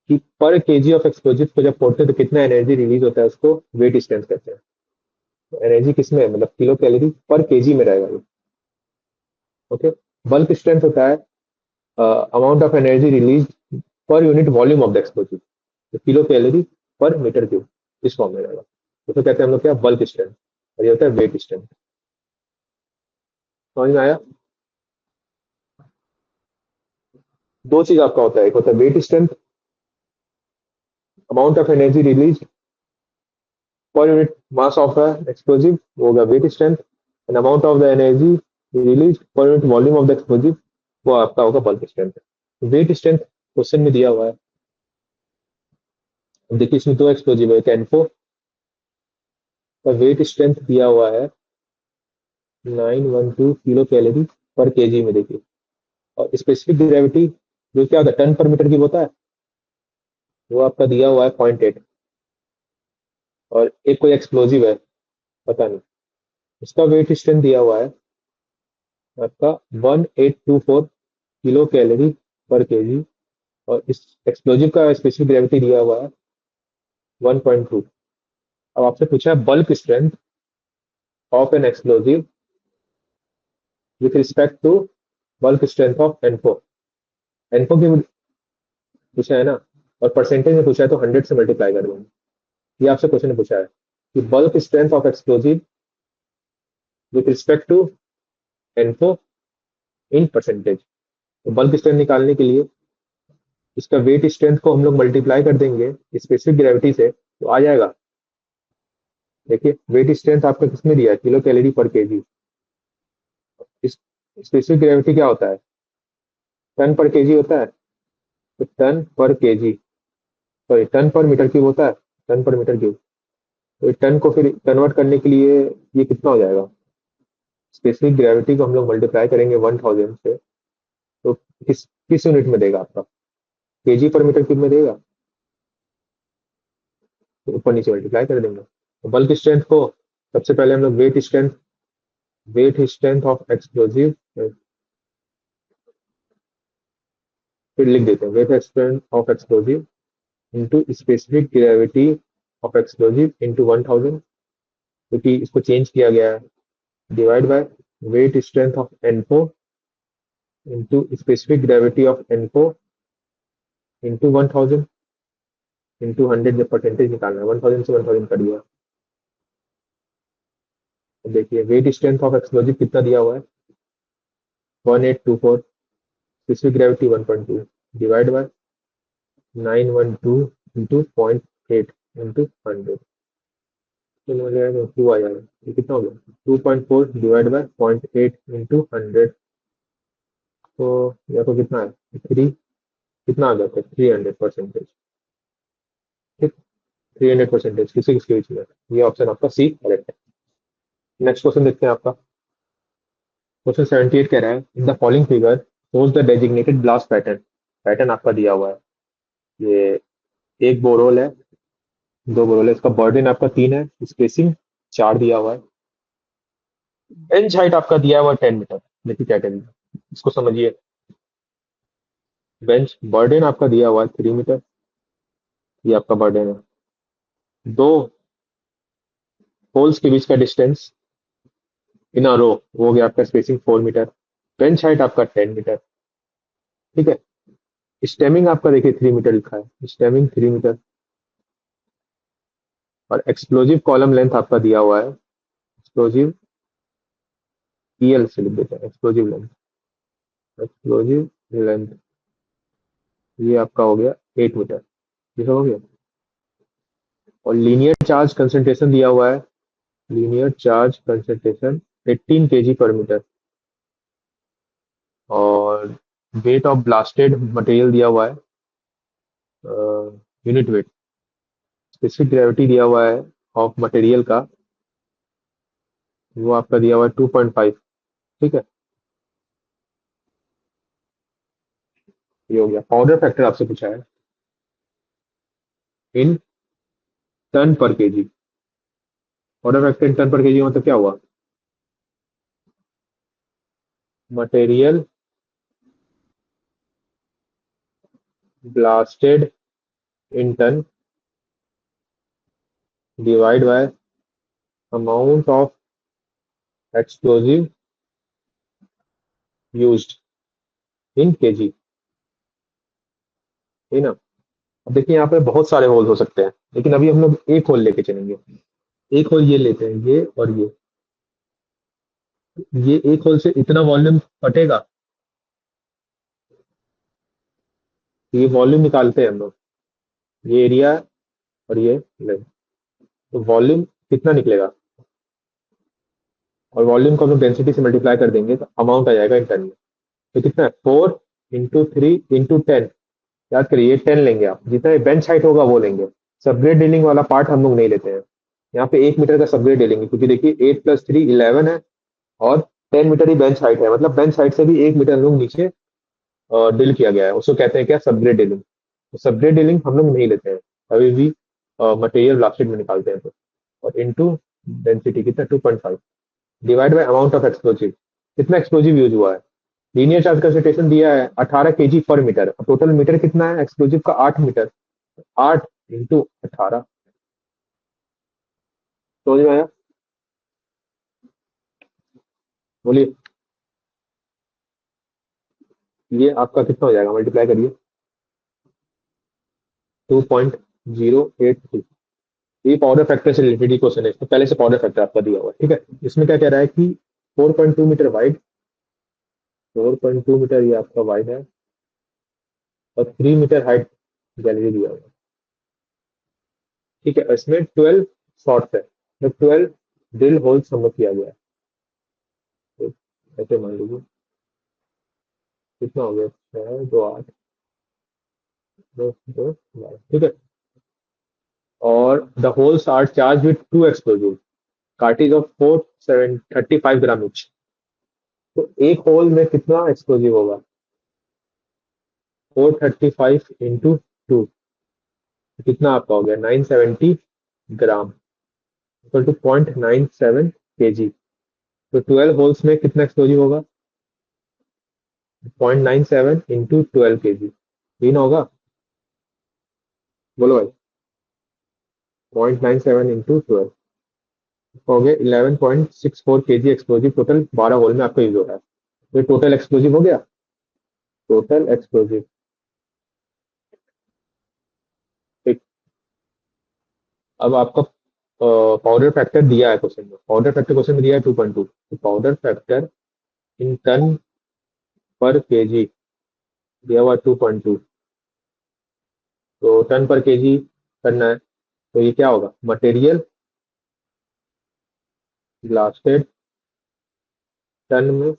कि पर केजी ऑफ एक्सप्लोजिव को जब फोड़ते हैं तो कितना एनर्जी रिलीज होता है, उसको वेट स्ट्रेंथ कहते हैं। तो एनर्जी किसमें है, मतलब किलो कैलोरी पर केजी में रहेगा ये। ओके। बल्क स्ट्रेंथ होता है amount of energy release per unit volume of the explosive, तो किलो कैलोरी पर मीटर क्यूब इस फॉर्म में रहेगा। तो कहते हैं हम लोग क्या, बल्क स्ट्रेंथ। और ये होता है वेट स्ट्रेंथ। समझ में आया? दो चीज आपका होता है, एक होता है weight strength, amount of energy release per unit mass of explosive, वो होगा weight strength. And amount of the energy release per unit volume of the explosive, वो आपका होगा bulk strength. Weight strength question में दिया हुआ है। अब देखिए इसमें दो एक्सप्लोजिव है, कैनफो का वेट स्ट्रेंथ दिया हुआ है 912 किलो कैलोरी पर केजी में। देखिए, और स्पेसिफिक ग्रेविटी जो क्या होता है, टन पर मीटर की होता है, वो आपका दिया हुआ है 0.8। और एक कोई एक्सप्लोजिव है, पता नहीं, उसका वेट स्ट्रेंथ दिया हुआ है आपका 1824 किलो कैलोरी पर केजी। और इस एक्सप्लोजिव का स्पेसिफिक ग्रेविटी दिया हुआ है 1.2। अब आपसे पूछा है bulk strength of an explosive with respect to bulk strength of ANFO. ANFO की पूछा है ना, और परसेंटेज में पूछा है, तो 100 से मल्टीप्लाई कर देंगे। ये आपसे क्वेश्चन ने पूछा है कि bulk strength of explosive with respect to ANFO in percentage. तो बल्क स्ट्रेंथ निकालने के लिए इसका वेट स्ट्रेंथ को हम लोग मल्टीप्लाई कर देंगे स्पेसिफिक ग्रेविटी से, तो आ जाएगा। देखिए वेट स्ट्रेंथ आपका किसमें दिया है, किलो कैलोरी पर केजी। इस स्पेसिफिक ग्रेविटी क्या होता है, टन पर केजी होता है। तो ton per KG, sorry ton पर मीटर क्यूब होता है, टन पर मीटर क्यूब। तो टन को फिर कन्वर्ट करने के लिए ये कितना हो जाएगा, स्पेसिफिक ग्रेविटी को हम लोग मल्टीप्लाई करेंगे 1000 से, तो किस किस यूनिट में देगा आपका, केजी पर मीटर क्यूब में देगा। तो ऊपर नीचे मल्टीप्लाई कर देंगे। तो बल्क स्ट्रेंथ को सबसे पहले हम लोग वेट स्ट्रेंथ ऑफ एक्सप्लोजिव, फिर लिख देते हैं weight strength of explosive into specific gravity of explosive into 1000, क्योंकि इसको चेंज किया गया है, divide by weight strength of ANFO into specific gravity of ANFO into 1000 into 100। जब परसेंटेज निकालना है 1000 से 1000 कर दिया। अब देखिए वेट स्ट्रेंथ ऑफ एक्सप्लोजिव कितना दिया हुआ है, 1824, specific gravity 1.2, divide by 912 into 0.8 into 100। चलो हो जाएगा, टू आ जाएगा। ये कितना हो गया, 2.4 डिवाइड बाय 0.8 इंटू 100। तो या तो कितना है, थ्री, कितना आ जाता है, 300%। ठीक, 300% किसी किसके बीच में, ये ऑप्शन आपका सी करेक्ट है। नेक्स्ट क्वेश्चन देखते हैं आपका। क्वेश्चन 78 कह रहा है, in the following figure shows the designated blast pattern. Pattern आपका दिया हुआ है, ये एक बोरोल है, दो बोरोल है, इसका बर्डन आपका 3 है, स्पेसिंग 4 दिया हुआ है, बेंच हाइट आपका दिया हुआ है 10 मीटर। देखिए क्या करेंगे, इसको समझिए। बेंच बर्डन आपका दिया हुआ है 3 मीटर, ये आपका बर्डन है। दो होल्स के बीच का डिस्टेंस इन अ रो, वो हो गया आपका स्पेसिंग 4 मीटर। बेंच हाइट आपका 10 मीटर। ठीक है। स्टेमिंग आपका देखिए 3 मीटर लिखा है, स्टेमिंग 3 मीटर। और एक्सप्लोजिव कॉलम लेंथ आपका दिया हुआ है, एक्सप्लोजिव ईएल से लिख देते हैं, एक्सप्लोजिव लेंथ, एक्सप्लोजिव लेंथ ये आपका हो गया 8 मीटर। ये सब हो गया। और लीनियर चार्ज कंसंट्रेशन दिया हुआ है, linear charge concentration 18 KG per metre. और वेट ऑफ ब्लास्टेड मटेरियल दिया हुआ है, यूनिट वेट। स्पेसिफिक ग्रेविटी दिया हुआ है ऑफ मटेरियल का, वो आपका दिया हुआ है 2.5। ठीक है, ये हो गया। पाउडर फैक्टर आपसे पूछा है in ton per kg. Powder factor in ton per kg मतलब क्या हुआ, material blasted in ton divide by amount of explosive used in kg. है ना। अब देखिए यहाँ पे बहुत सारे होल हो सकते हैं, लेकिन अभी हम लोग एक होल लेके चलेंगे। एक होल ये लेते हैं, ये और ये एक होल से इतना वॉल्यूम फटेगा। तो ये वॉल्यूम निकालते हैं हम लोग, ये एरिया और ये लेंथ। तो वॉल्यूम कितना निकलेगा, और वॉल्यूम को हम लोग डेंसिटी से मल्टीप्लाई कर देंगे तो अमाउंट आ जाएगा इन टन में। तो कितना है, 4 × 3 × 10। याद करिए, 10 लेंगे आप, जितना बेंच हाइट होगा वो लेंगे। सबग्रेड डीलिंग वाला पार्ट हम लोग नहीं लेते हैं। यहाँ पे 1 मीटर का सबग्रेड डीलिंग, क्योंकि देखिए 8 + 3 11 है, और 10 मीटर ही बेंच हाइट है, मतलब बेंच हाइट से भी 1 मीटर हम लोग नीचे डील किया गया है, उसको कहते हैं क्या, सबग्रेड डीलिंग। तो सबग्रेड डीलिंग हम लोग नहीं लेते हैं अभी भी, मटेरियल ब्लास्टेड में निकालते हैं तो। और इनटू डेंसिटी कितना, 2.5 divide by amount of explosive, कितना एक्सप्लोजिव यूज हुआ है। लीनियर चार्ज कंसंट्रेशन दिया है 18 kg/मीटर, टोटल मीटर कितना है एक्सप्लोजिव का, 8 मीटर। 8 × 18, समझ में आया। बोलिए, ये आपका कितना हो जाएगा, मल्टीप्लाई करिए। 2.083। ये पाउडर फैक्टर से रिलेटेड ही क्वेश्चन है, इसमें पहले से पाउडर फैक्टर आपका दिया हुआ है, ठीक है। इसमें क्या कह रहा है कि 4.2 मीटर वाइड, 4.2 मीटर ये आपका वाइड है, और 3 मीटर हाइट गैलरी दिया हुआ है, ठीक है। इसमें 12 शॉर्ट्स है, तो 12 ड्रिल होल्स हम लोग किया गया है। तो ऐसे मान लीजिए कितना हो गया, 6 2 8 दो 12, ठीक है। और the holes are charge with two explosive cartridge of 4 7 35 gram each. तो एक होल में कितना एक्सप्लोजिव होगा, 435 × 2, कितना आपका हो गया, 970 ग्राम, इक्वल टू 0.97 kg। तो 12 होल्स में कितना एक्सप्लोजिव होगा, 0.97 × 12 kg, तीन होगा। बोलो भाई, 0.97 × 12 हो गया, 11.64 kg एक्सप्लोजिव टोटल 12 होल में आपका यूज हो रहा है। तो टोटल एक्सप्लोजिव हो गया, टोटल एक्सप्लोजिव। ठीक। अब आपका पाउडर फैक्टर दिया है क्वेश्चन में, पाउडर फैक्टर क्वेश्चन में दिया है 2.2, तो powder factor in ton per KG दिया हुआ 2.2, तो टन पर केजी करना है। तो ये क्या होगा, मटेरियल ब्लास्टेड टन में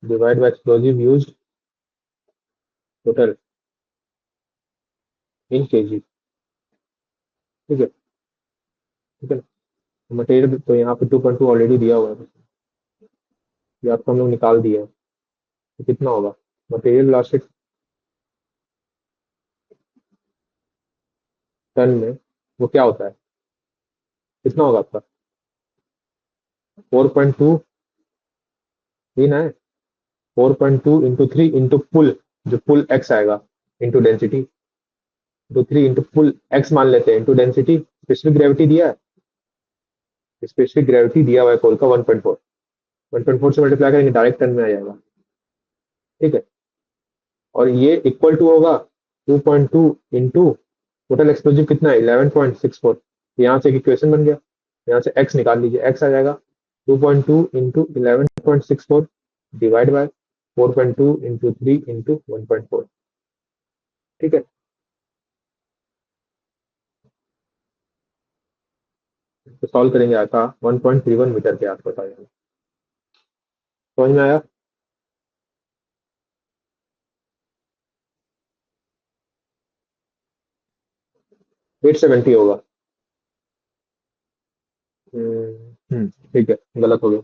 divide by explosive used total in KG, ठीक है। ठीक है, मटेरियल तो यहाँ पे 2.2 ऑलरेडी दिया हुआ है, ये आपको हम लोग निकाल दिया है। तो कितना होगा, मटेरियल ब्लास्टेड टन में वो क्या होता है, कितना होगा आपका, 4.2 ही ना है, 4.2 × 3 पुल, जो पुल एक्स आएगा, इंटू डेंसिटी, तो 3 × पुल एक्स मान लेते हैं, इंटू डेंसिटी। स्पेसिफिक ग्रेविटी दिया है, स्पेसिफिक ग्रेविटी दिया हुआ है कोल का 1.4, 1.4 से मल्टीप्लाई करेंगे डायरेक्ट टन में आ जाएगा, ठीक है। और ये इक्वल टू होगा 2.2 इंटू टोटल एक्सप्लोजिव कितना है, 11.64। यहाँ से एक इक्वेशन बन गया, यहाँ से एक्स निकाल लीजिए, एक्स आ जाएगा 2.2 × 11.64 डिवाइड बाय 4.2 × 3 × 1.4, ठीक है। तो सॉल्व करेंगे आपका 1.31 मीटर के आसपास आ जाएगा। समझ में आया। 870 होगा। ठीक है, गलत हो गया,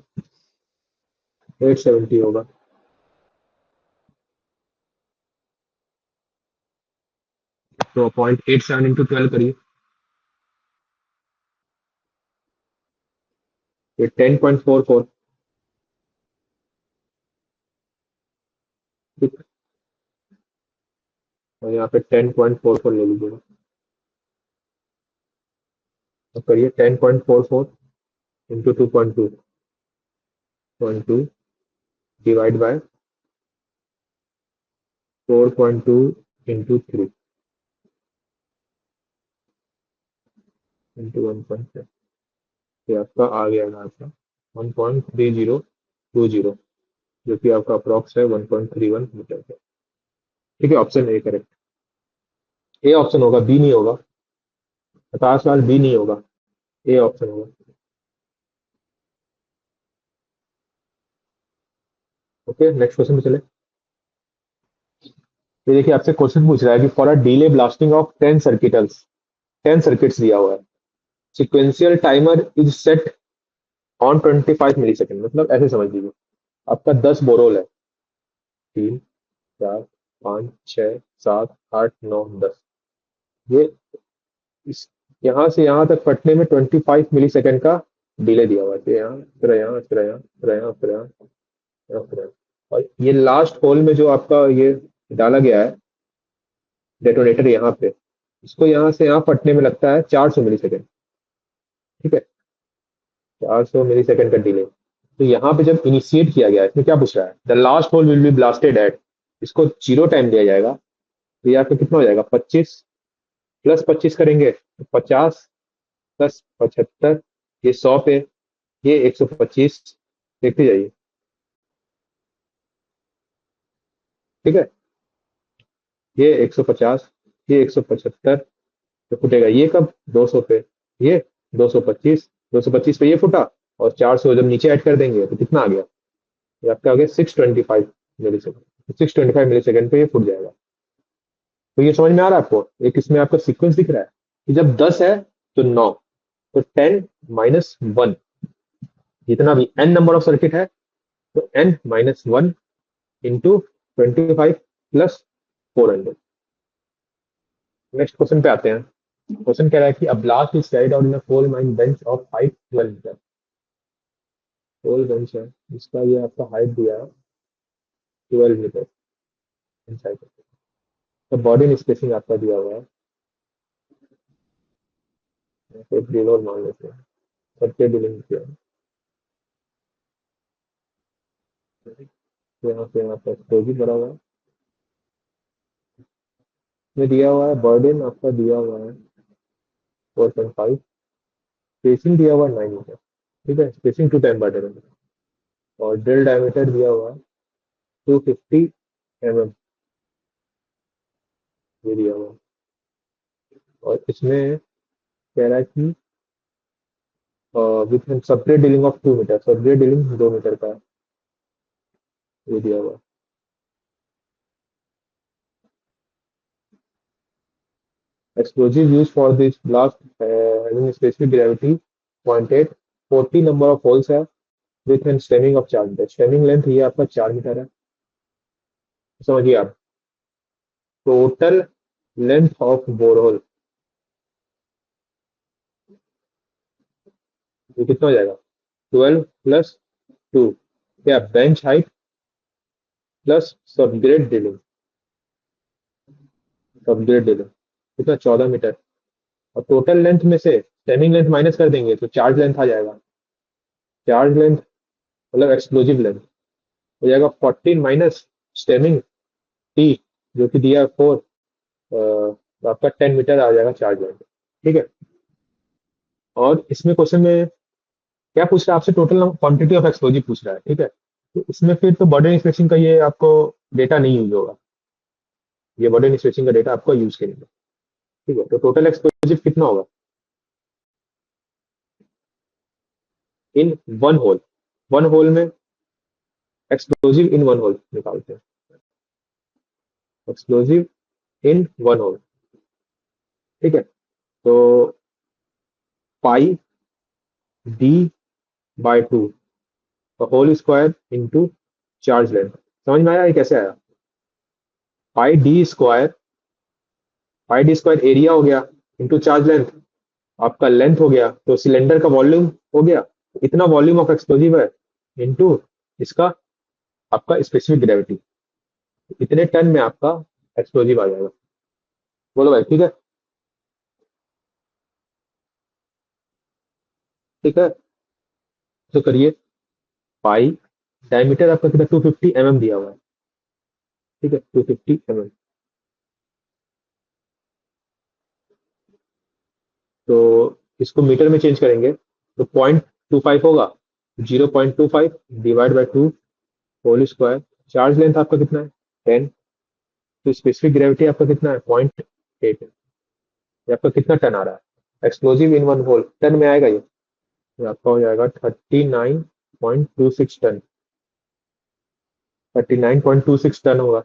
870 होगा। तो 0.87 × 12 करिए, ये 10.44, ठीक है, और यहाँ पे 10.44 ले लीजिएगा। तो करिए 10.44 into 2.2 divide by 4.2 into 3 into 1.5। ये आपका आ गया है आपका 1.3020, जो कि आपका अप्रॉक्स है 1.31 मीटर का। ठीक है, option A correct. A option होगा, बी नहीं होगा। 50 साल बी नहीं होगा, ए ऑप्शन होगा। ओके, नेक्स्ट क्वेश्चन पे चले। ये देखिए आपसे क्वेश्चन पूछ रहा है कि for a delay blasting of 10 circuits दिया हुआ है, sequential timer is set on 25 millisecond. मतलब ऐसे समझ लीजिए, आपका 10 बोरोल है, 3, 4, 5, 6, 7, 8, 9, 10। ये इस यहाँ से यहाँ तक फटने में 25 मिली सेकेंड का डिले दिया हुआ है। तो यहाँ फिर यहाँ फिर यहाँ फिर यहाँ फिर यहाँ फिर यहाँ। और ये लास्ट होल में जो आपका ये डाला गया है डेटोनेटर यहाँ पे, इसको यहाँ से यहाँ फटने में लगता है 400 मिली सेकेंड। ठीक है, 400 मिली सेकेंड का डिले। तो यहाँ पे जब इनिशिएट किया गया है, इसमें क्या पूछ रहा है, the last hole will be blasted at, इसको 0 टाइम दिया जाएगा। तो यहाँ पे कितना हो जाएगा, 25 + 25 करेंगे तो 50 + 75, ये 100 पे, ये 125। देखते जाइए। ठीक है, ये 150, ये 175 पे फुटेगा। ये कब, 200 पे, ये 225, 225 पे ये फुटा, और 400 जब नीचे ऐड कर देंगे तो कितना आ गया, ये आपका आ गया 625 मिली सेकेंड। 625 मिली सेकेंड पे ये फुट जाएगा। तो ये समझ में आ रहा है आपको, एक इसमें आपका सीक्वेंस दिख रहा है कि जब 10 है तो 9, तो 10 - 1, जितना भी n नंबर ऑफ सर्किट है, तो n - 1 इंटू 25 + 400। नेक्स्ट क्वेश्चन पे आते हैं। क्वेश्चन कह रहा है कि a blast is carried out in a coal mine bench of height 12 metre. Coal bench है, इसका ये आपका हाइट दिया है 12 मीटर इनसाइड। तो बॉडी इन स्पेसिंग आपका दिया हुआ है, तो बिलो मान लेते हैं, सबके बिलिंग किया है। तो यहाँ पे यहाँ पर स्टोरेज भरा हुआ है, इसमें दिया हुआ है बर्डन आपका दिया हुआ है 4.5, स्पेसिंग दिया हुआ है 9 मीटर। ठीक है, स्पेसिंग 2 टाइम बर्डन है, और ड्रिल डायमीटर दिया हुआ है 250 mm, ये दिया हुआ है। और इसमें कह रहा है कि with separate dealing of 2 metre, separate dealing 2 metre का है, ये दिया हुआ है। Explosive used for this blast having a specific gravity 0.8, 40 number of holes है with an stemming of 4 metre. Stemming length ये आपका 4 मीटर है। समझिए आप, टोटल लेंथ ऑफ बोरहोल ये कितना हो जाएगा, 12 + 2, क्या bench height plus subgrade dealing कितना, 14 मीटर। और टोटल लेंथ में से स्टेमिंग लेंथ माइनस कर देंगे तो चार्ज लेंथ आ जाएगा। चार्ज लेंथ मतलब एक्सप्लोजिव लेंथ हो जाएगा 14 माइनस स्टेमिंग टी, जो कि दिया 4, तो आपका 10 मीटर आ जाएगा चार्ज लेंथ। ठीक है, और इसमें क्वेश्चन में क्या पूछ रहा है आपसे, टोटल क्वांटिटी ऑफ एक्सप्लोजिव पूछ रहा है। ठीक है, तो इसमें फिर तो बर्डन स्पेसिंग का ये आपको डेटा नहीं यूज होगा, ये बर्डन स्पेसिंग का डेटा आपको यूज करेंगे। ठीक है, तो टोटल एक्सप्लोजिव कितना होगा इन वन होल में, एक्सप्लोजिव इन वन होल निकालते हैं, एक्सप्लोजिव इन वन होल। ठीक है, तो पाई d/2 का hole square into charge length. समझ में आया ये कैसे आया, पाई डी स्क्वायर एरिया हो गया इंटू चार्ज लेंथ, आपका लेंथ हो गया, तो सिलेंडर का वॉल्यूम हो गया, इतना वॉल्यूम ऑफ एक्सप्लोजिव है इंटू इसका आपका स्पेसिफिक ग्रेविटी। इतने टन में आपका एक्सप्लोजिव आ जाएगा। बोलो भाई, ठीक है? ठीक है, तो करिए। पाई, डायमीटर आपका कितना, 250 mm दिया हुआ है। ठीक है, 250 mm। तो इसको मीटर में चेंज करेंगे तो 0.25 होगा। 0.25 divide by two hole square. Charge length आपका कितना है, 10। तो स्पेसिफिक ग्रेविटी आपका कितना है, 0.8। ये आपका कितना टन आ रहा है explosive in one hole, ton में आएगा ये। ये आपका हो जाएगा 39.26 टन। 39.26 टन होगा।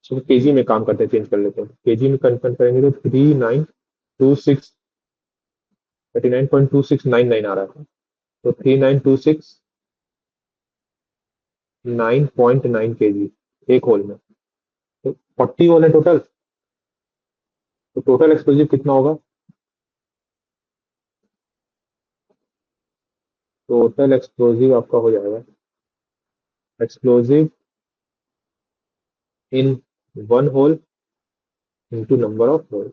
चलो केजी में काम करते हैं, चेंज कर लेते हैं, केजी में कन्वर्ट करेंगे तो 39.2699 आ रहा है। तो 39.2699 एक होल में। तो 40 होल है टोटल। तो टोटल एक्सप्लोजिव कितना होगा, टोटल एक्सप्लोजिव आपका हो जाएगा, explosive in one hole into number of hole,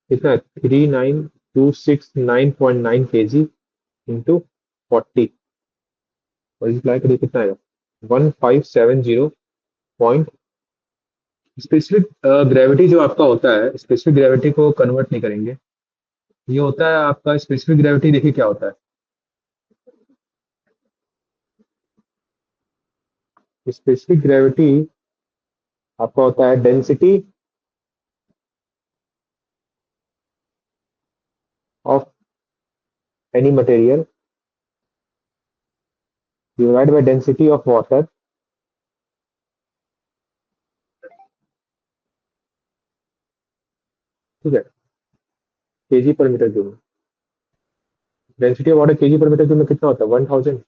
कितना है, 39.2699 इंटू 40, मल्टीप्लाई करिए, कितना आएगा, 1570 स्पेसिफिक ग्रेविटी जो आपका होता है, स्पेसिफिक ग्रेविटी को कन्वर्ट नहीं करेंगे। ये होता है आपका स्पेसिफिक ग्रेविटी, देखिए क्या होता है। स्पेसिफिक ग्रेविटी आपका होता है density of any material divide by density of water. ठीक है, केजी पर मीटर क्यूब में। Density of water KG per metre cube में कितना होता है, 1000।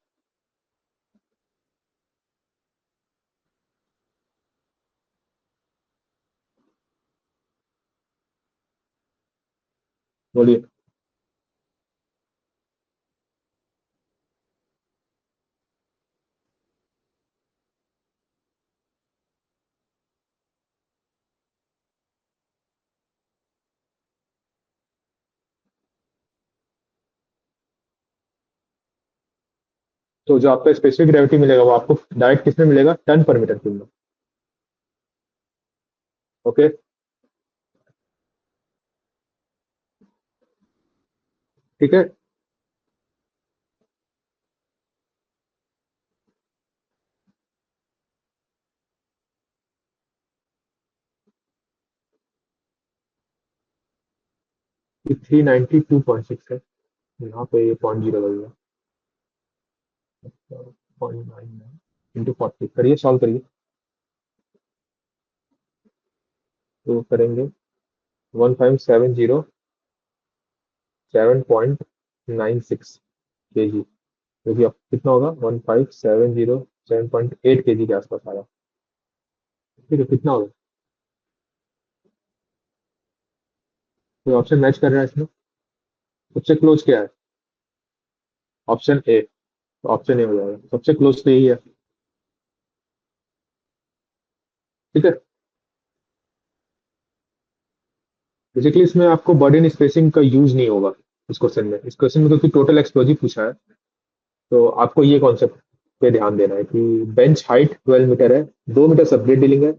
बोलिए। तो जो आपका स्पेसिफिक ग्रेविटी मिलेगा वो आपको डायरेक्ट किस में मिलेगा, टन पर मीटर क्यूब में। ओके। 392.6 है। यहाँ पे ये 0.0 लगेगा। 0.99 इंटू 40 करिए, सॉल्व करिए। तो करेंगे 1570 7.96 केजी, जो कि अब कितना होगा, 1570 7.8 केजी के आसपास आ रहा है। ठीक है, कितना होगा, कोई ऑप्शन मैच कर रहा है इसमें, सबसे क्लोज क्या है, ऑप्शन ए। तो ऑप्शन ए हो जाएगा, सबसे क्लोज तो यही है। ठीक है, बेसिकली इसमें आपको बर्डन स्पेसिंग का यूज नहीं होगा इस क्वेश्चन में। इस क्वेश्चन में क्योंकि टोटल एक्सप्लोजिव पूछा है, तो आपको ये कॉन्सेप्ट पे ध्यान देना है कि बेंच हाइट 12 मीटर है, 2 मीटर सबग्रेड डीलिंग है,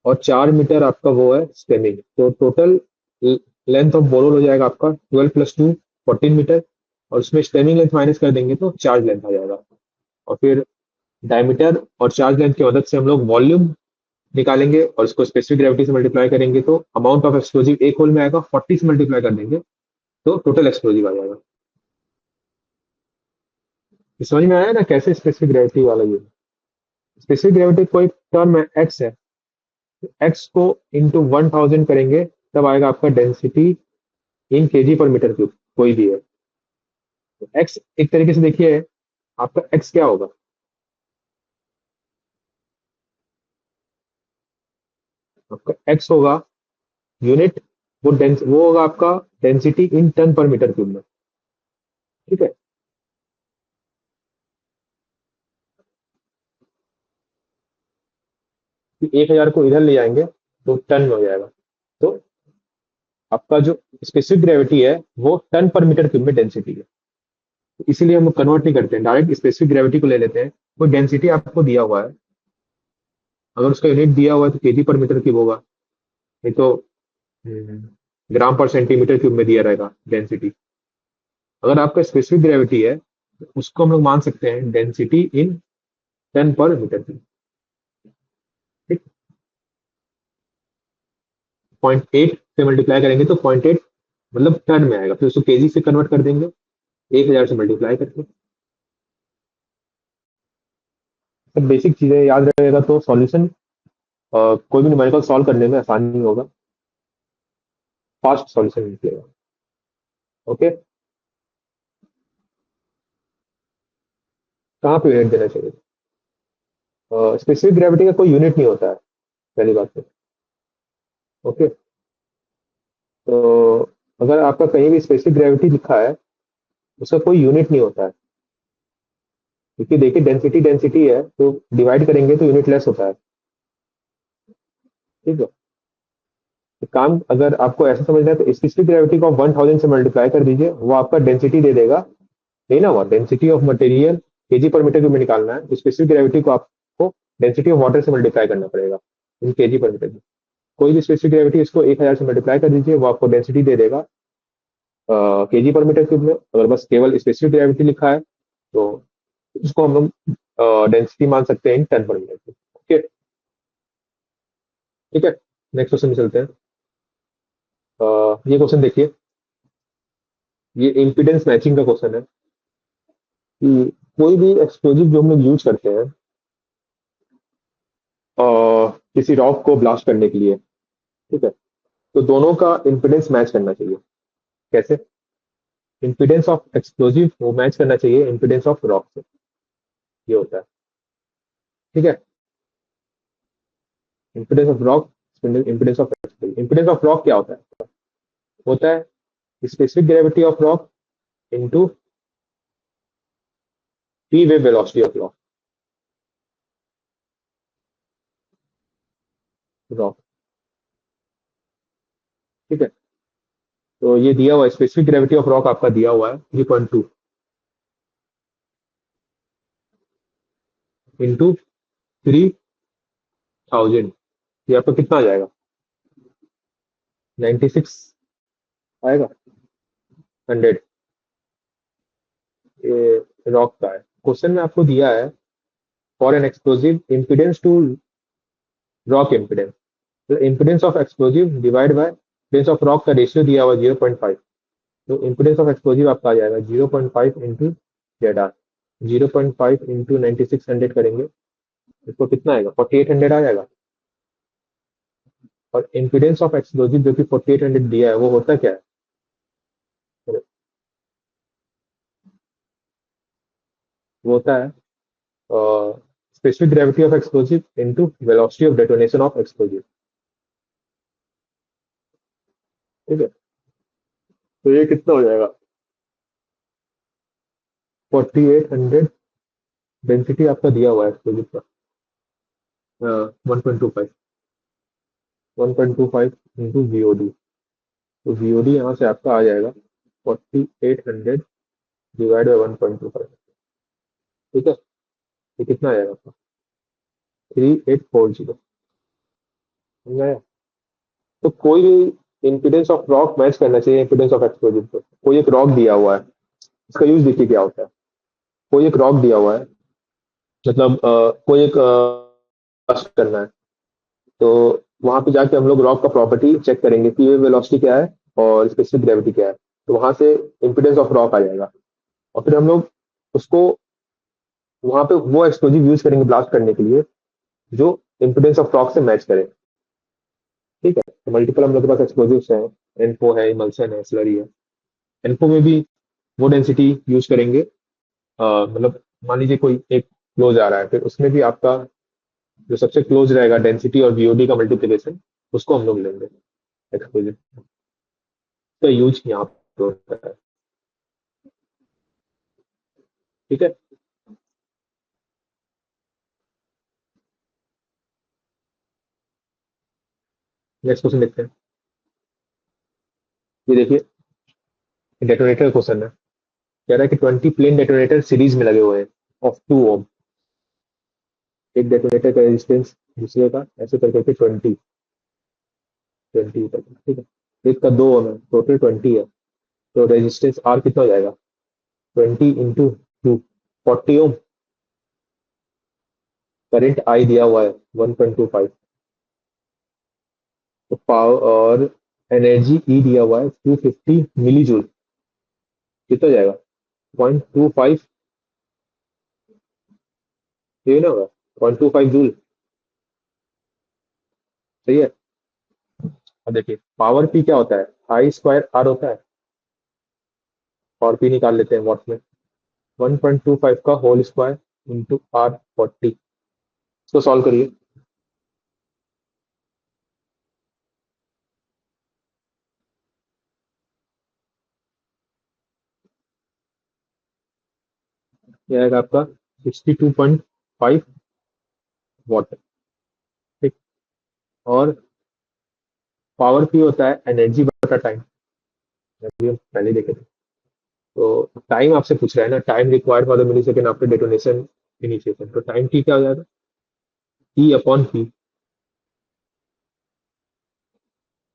और 4 मीटर आपका वो है स्टेमिंग। तो टोटल लेंथ ऑफ बोरोल हो जाएगा आपका 12 + 2 14 मीटर, और उसमें स्टेमिंग लेंथ माइनस कर देंगे तो चार्ज लेंथ आ जाएगा। और फिर डायमीटर और चार्ज लेंथ की मदद से हम लोग वॉल्यूम निकालेंगे, और उसको स्पेसिफिक ग्रेविटी से मल्टीप्लाई करेंगे तो अमाउंट ऑफ एक्सप्लोजिव एक होल में आएगा, 40 से मल्टीप्लाई कर देंगे तो टोटल एक्सप्लोजिव आ जाएगा। ये समझ में आया ना कैसे स्पेसिफिक ग्रेविटी वाला ये, स्पेसिफिक ग्रेविटी कोई टर्म है एक्स है, एक्स को इंटू 1000 करेंगे तब आएगा आपका density in KG per metre cube, कोई भी है। तो एक्स एक तरीके से देखिए, आपका एक्स क्या होगा, आपका एक्स होगा यूनिट, वो होगा आपका डेंसिटी इन टन पर मीटर क्यूब में। ठीक है, कि 1000 को इधर ले जाएंगे तो टन में हो जाएगा। तो आपका जो स्पेसिफिक ग्रेविटी है वो टन पर मीटर क्यूब में डेंसिटी है। इसीलिए हम कन्वर्ट नहीं करते हैं, डायरेक्ट स्पेसिफिक ग्रेविटी को ले लेते हैं। वो डेंसिटी आपको दिया हुआ है, अगर उसका यूनिट दिया हुआ है तो केजी पर मीटर क्यूब होगा, नहीं तो ग्राम पर सेंटीमीटर क्यूब में दिया रहेगा डेंसिटी। अगर आपका स्पेसिफिक ग्रेविटी है तो उसको हम लोग मान सकते हैं डेंसिटी इन टन पर मीटर क्यूब। ठीक, 0.8 से मल्टीप्लाई करेंगे तो 0.8 मतलब टन में आएगा, फिर उसको केजी से कन्वर्ट कर देंगे 1000 से मल्टीप्लाई करके। सब बेसिक चीजें याद रहेगा तो सॉल्यूशन कोई भी न्यूमेरिकल सॉल्व करने में आसानी होगा, फास्ट सॉल्यूशन निकलेगा। ओके, कहाँ पे यूनिट देना चाहिए? स्पेसिफिक ग्रेविटी का कोई यूनिट नहीं होता है, पहली बात तो। ओके, तो अगर आपका कहीं भी स्पेसिफिक ग्रेविटी लिखा है उसका कोई यूनिट नहीं होता है, क्योंकि देखिए डेंसिटी डेंसिटी है तो डिवाइड करेंगे तो यूनिट लेस होता है। ठीक है, तो काम अगर आपको ऐसा समझना है तो स्पेसिफिक ग्रेविटी को आप 1000 से मल्टीप्लाई कर दीजिए, वो आपका डेंसिटी दे देगा। नहीं ना, हुआ density of material KG per metre cube में निकालना है तो स्पेसिफिक ग्रेविटी को आपको डेंसिटी ऑफ वाटर से मल्टीप्लाई करना पड़ेगा इन केजी पर मीटर क्यूब। कोई भी स्पेसिफिक ग्रेविटी इसको 1000 से मल्टीप्लाई कर दीजिए, वो आपको डेंसिटी दे देगा केजी पर मीटर क्यूब में। अगर बस केवल स्पेसिफिक ग्रेविटी लिखा है तो उसको हम लोग डेंसिटी मान सकते हैं इन टन पर मीटर क्यूब। ओके, ठीक है, नेक्स्ट क्वेश्चन में चलते हैं। ये क्वेश्चन देखिए, ये इम्पीडेंस मैचिंग का क्वेश्चन है कि कोई भी एक्सप्लोजिव जो हम लोग यूज करते हैं किसी रॉक को ब्लास्ट करने के लिए, ठीक है, तो दोनों का इम्पीडेंस मैच करना चाहिए। कैसे? इम्पीडेंस ऑफ एक्सप्लोजिव वो मैच करना चाहिए इम्पीडेंस ऑफ रॉक से, ये होता है। ठीक है, impedance of rock, impedance of explosive. Impedance of rock क्या होता है? होता है specific gravity of rock into p wave velocity of rock. ठीक है, तो ये दिया हुआ है स्पेसिफिक ग्रेविटी ऑफ रॉक आपका दिया हुआ है 3.2 इंटू 3000, ये आपका कितना आ जाएगा? 96 आएगा, 100। ये रॉक का है। क्वेश्चन में आपको दिया है for an explosive impedance to rock impedance, तो impedance of explosive divide by impedance of rock का रेशियो दिया हुआ 0.5। तो इम्पीडेंस ऑफ एक्सप्लोजिव आपका आ जाएगा 0.5 इंटू जेड आर। 0.5 इंटू 9600 करेंगे, इसको कितना आएगा? 4800 आ जाएगा। और इम्पीडेंस ऑफ एक्सप्लोजिव जो कि 4800 दिया है वो होता क्या है? वो होता है specific gravity of explosive into velocity of detonation of explosive. ठीक है, तो ये कितना हो जाएगा? 4800 डेंसिटी आपका दिया हुआ है एक्सप्लोजिव का, 1.25, 1.25 इंटू वीओडी। तो वीओडी यहाँ से आपका आ जाएगा 4800 डिवाइड बाई 1.25। ठीक है, ये कितना आ जाएगा आपका? 3840। समझ आया? तो कोई भी इम्पीडेंस ऑफ रॉक मैच करना चाहिए इम्पीडेंस ऑफ एक्सप्लोजिव को। कोई एक रॉक दिया हुआ है, इसका यूज देखिए क्या होता है। कोई एक रॉक दिया हुआ है, मतलब कोई एक ब्लास्ट करना है, तो वहां पे जाके हम लोग रॉक का प्रॉपर्टी चेक करेंगे कि ये वेलोसिटी क्या है और स्पेसिफिक ग्रेविटी क्या है, तो वहां से इम्पीडेंस ऑफ रॉक आ जाएगा। और फिर हम लोग उसको वहां पे वो एक्सप्लोजिव यूज करेंगे ब्लास्ट करने के लिए जो इम्पीडेंस ऑफ रॉक से मैच करे। ठीक है, तो मल्टीपल हम लोग के पास एक्सप्लोजिव्स हैं, एनफो है, इमल्सन है, स्लरी है। एनफो में भी वो डेंसिटी यूज करेंगे, मतलब मान लीजिए कोई एक क्लोज आ रहा है, फिर उसमें भी आपका जो सबसे क्लोज रहेगा डेंसिटी और वीओडी का मल्टीप्लिकेशन, उसको हम लोग लेंगे एक्सप्लोजिव का यूज यहाँ पे होता है। ठीक है, नेक्स्ट क्वेश्चन देखते हैं। ये देखिए, डेटोनेटर क्वेश्चन है। कह रहा है कि 20 प्लेन डेटोनेटर सीरीज में लगे हुए हैं ऑफ 2 ओम। एक डेटोनेटर का रेजिस्टेंस दूसरे का ऐसे कर करके 20 तक, ठीक है। एक का 2 ओम है, टोटल 20 है। तो रेजिस्टेंस आर कितना हो जाएगा? 20 इंटू 2, 40 ओम। करंट आई दिया हुआ है 1.25। तो पावर और एनर्जी ई दिया हुआ है 250 मिली जूल। कितना हो जाएगा? 0.25। ये ना होगा 0.25 जूल। सही है। अब देखिए पावर पी क्या होता है, आई स्क्वायर आर होता है। पावर पी निकाल लेते हैं वॉट में। 1.25 का होल स्क्वायर इंटू आर 40। इसको सॉल्व करिए। यह आएगा आपका 62.5 वॉट। ठीक। और पावर पी होता है एनर्जी बटा टाइम। अभी हम पहले ही देखे थे। तो टाइम आपसे पूछ रहा है ना, time required for the millisecond after detonation initiation. तो टाइम टी क्या हो जाएगा? E upon P.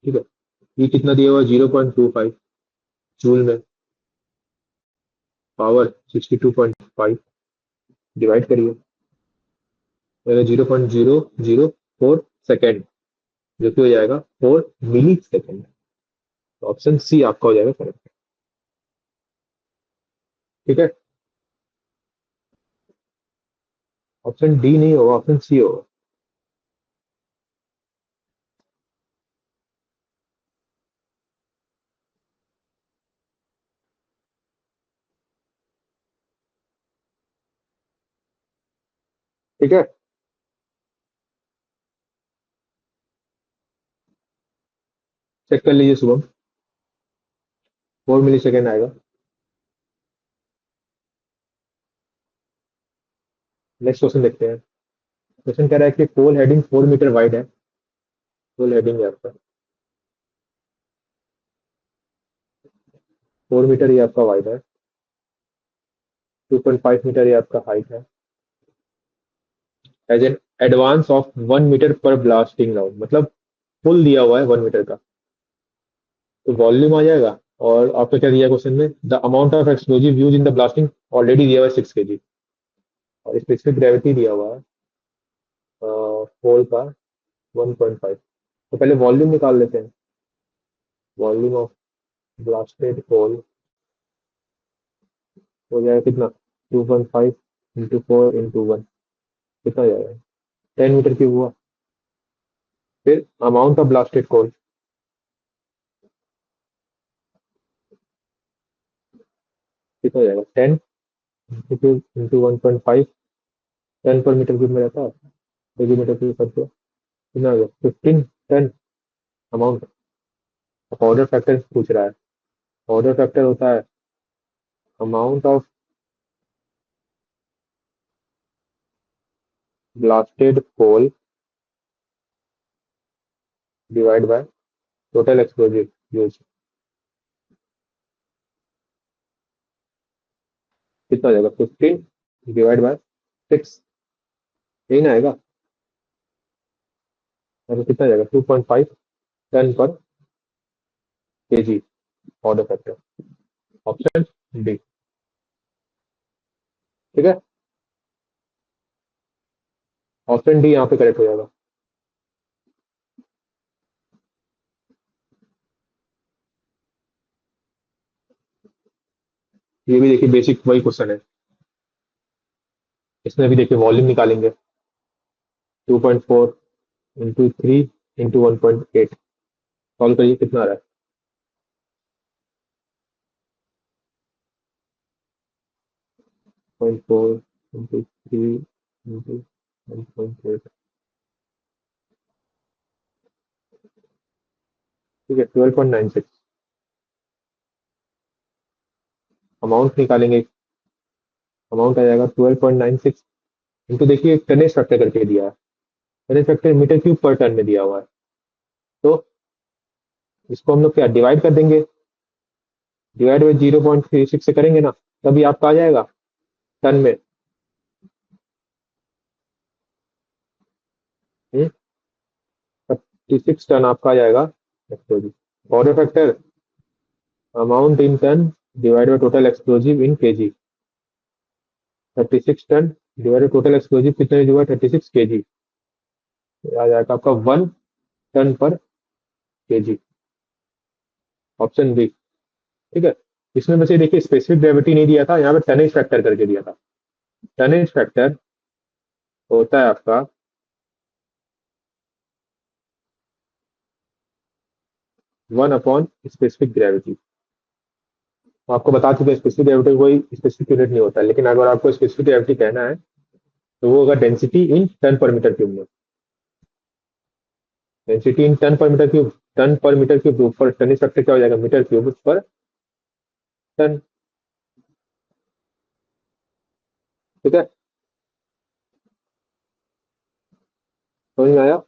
ठीक है। ई कितना दिया हुआ? 0.25 जूल में। पावर 62.5 डिवाइड करिए। 0.004 सेकेंड, जो कि हो जाएगा 4 मिली सेकेंड। तो ऑप्शन सी आपका हो जाएगा करेक्ट। ठीक है। ऑप्शन डी नहीं होगा, ऑप्शन सी होगा। ठीक है। चेक कर लीजिए शुभम। 4 मिली सेकेंड आएगा। नेक्स्ट क्वेश्चन देखते हैं। क्वेश्चन कह रहा है कि पोल हेडिंग 4 मीटर वाइड है। पोल हेडिंग है आपका 4 मीटर, ये आपका वाइड है। 2.5 मीटर ये आपका हाइट है। As an advance of 1 metre per blasting round, मतलब फुल दिया हुआ है 1 मीटर का। तो वॉल्यूम आ जाएगा। और आपको क्या दिया क्वेश्चन में? The amount of explosive use in the blasting already दिया हुआ है 6 kg। और स्पेसिफिक ग्रेविटी दिया हुआ है होल का 1.5। तो पहले वॉल्यूम निकाल लेते हैं। वॉल्यूम ऑफ ब्लास्टेड होल हो जाएगा कितना? 2.5 इंटू 4 इंटू 1। कितना हो जाएगा? 10 मीटर क्यूब हुआ। फिर अमाउंट ऑफ ब्लास्टेड कोल कितना हो जाएगा? 10 इंटू 1.5। 10 पर मीटर क्यूब में रहता है। 1 मीटर क्यूब करके कितना हो गया? 15 टन अमाउंट। ऑर्डर फैक्टर पूछ रहा है। ऑर्डर फैक्टर होता है amount of blasted coal divide by total explosive use. कितना हो जाएगा? 15 डिवाइड बाय 6। यही ना आएगा? तो कितना हो जाएगा? 2.5 टन पर kg order factor. Option D. ठीक है। ऑप्शन डी यहाँ पे करेक्ट हो जाएगा। ये भी देखिए बेसिक वही क्वेश्चन है। इसमें भी देखिए वॉल्यूम निकालेंगे। 2.4 इंटू 3 इंटू 1.8। सॉल्व करिए कितना आ रहा है? 0.4 इंटू 3 इंटू 1.8। ठीक है, 12.96। अमाउंट निकालेंगे। अमाउंट आ जाएगा 12.96 इंटू, देखिए टनेज फैक्टर करके दिया है। टनेज फैक्टर मीटर क्यूब पर टन में दिया हुआ है। तो इसको हम लोग क्या डिवाइड कर देंगे, डिवाइड बाई 0.36 से करेंगे ना, तभी आपका आ जाएगा टन में। 36 टन आपका आ जाएगा explosive. Order factor amount in ton divide by total explosive in kg. 36 ton divide total explosive कितने हुआ, 36 kg, आ जाएगा आपका 1 ton per KG. Option B. ठीक है। इसमें बस ये देखिए स्पेसिफिक ग्रेविटी नहीं दिया था, यहाँ पे टनेज फैक्टर करके दिया था। टनेज फैक्टर होता है आपका 1 अपॉन स्पेसिफिक ग्रेविटी। आपको बता चुके स्पेसिफिक ग्रेविटी कोई स्पेसिफिक यूनिट नहीं होता है, लेकिन अगर आपको स्पेसिफिक ग्रेविटी कहना है तो वो होगा डेंसिटी इन टन पर मीटर क्यूब में। डेंसिटी इन टन पर मीटर क्यूब, टन पर मीटर क्यूब ऊपर टनेज फैक्टर क्या हो जाएगा, मीटर क्यूब पर टन। ठीक है, समझ में आया।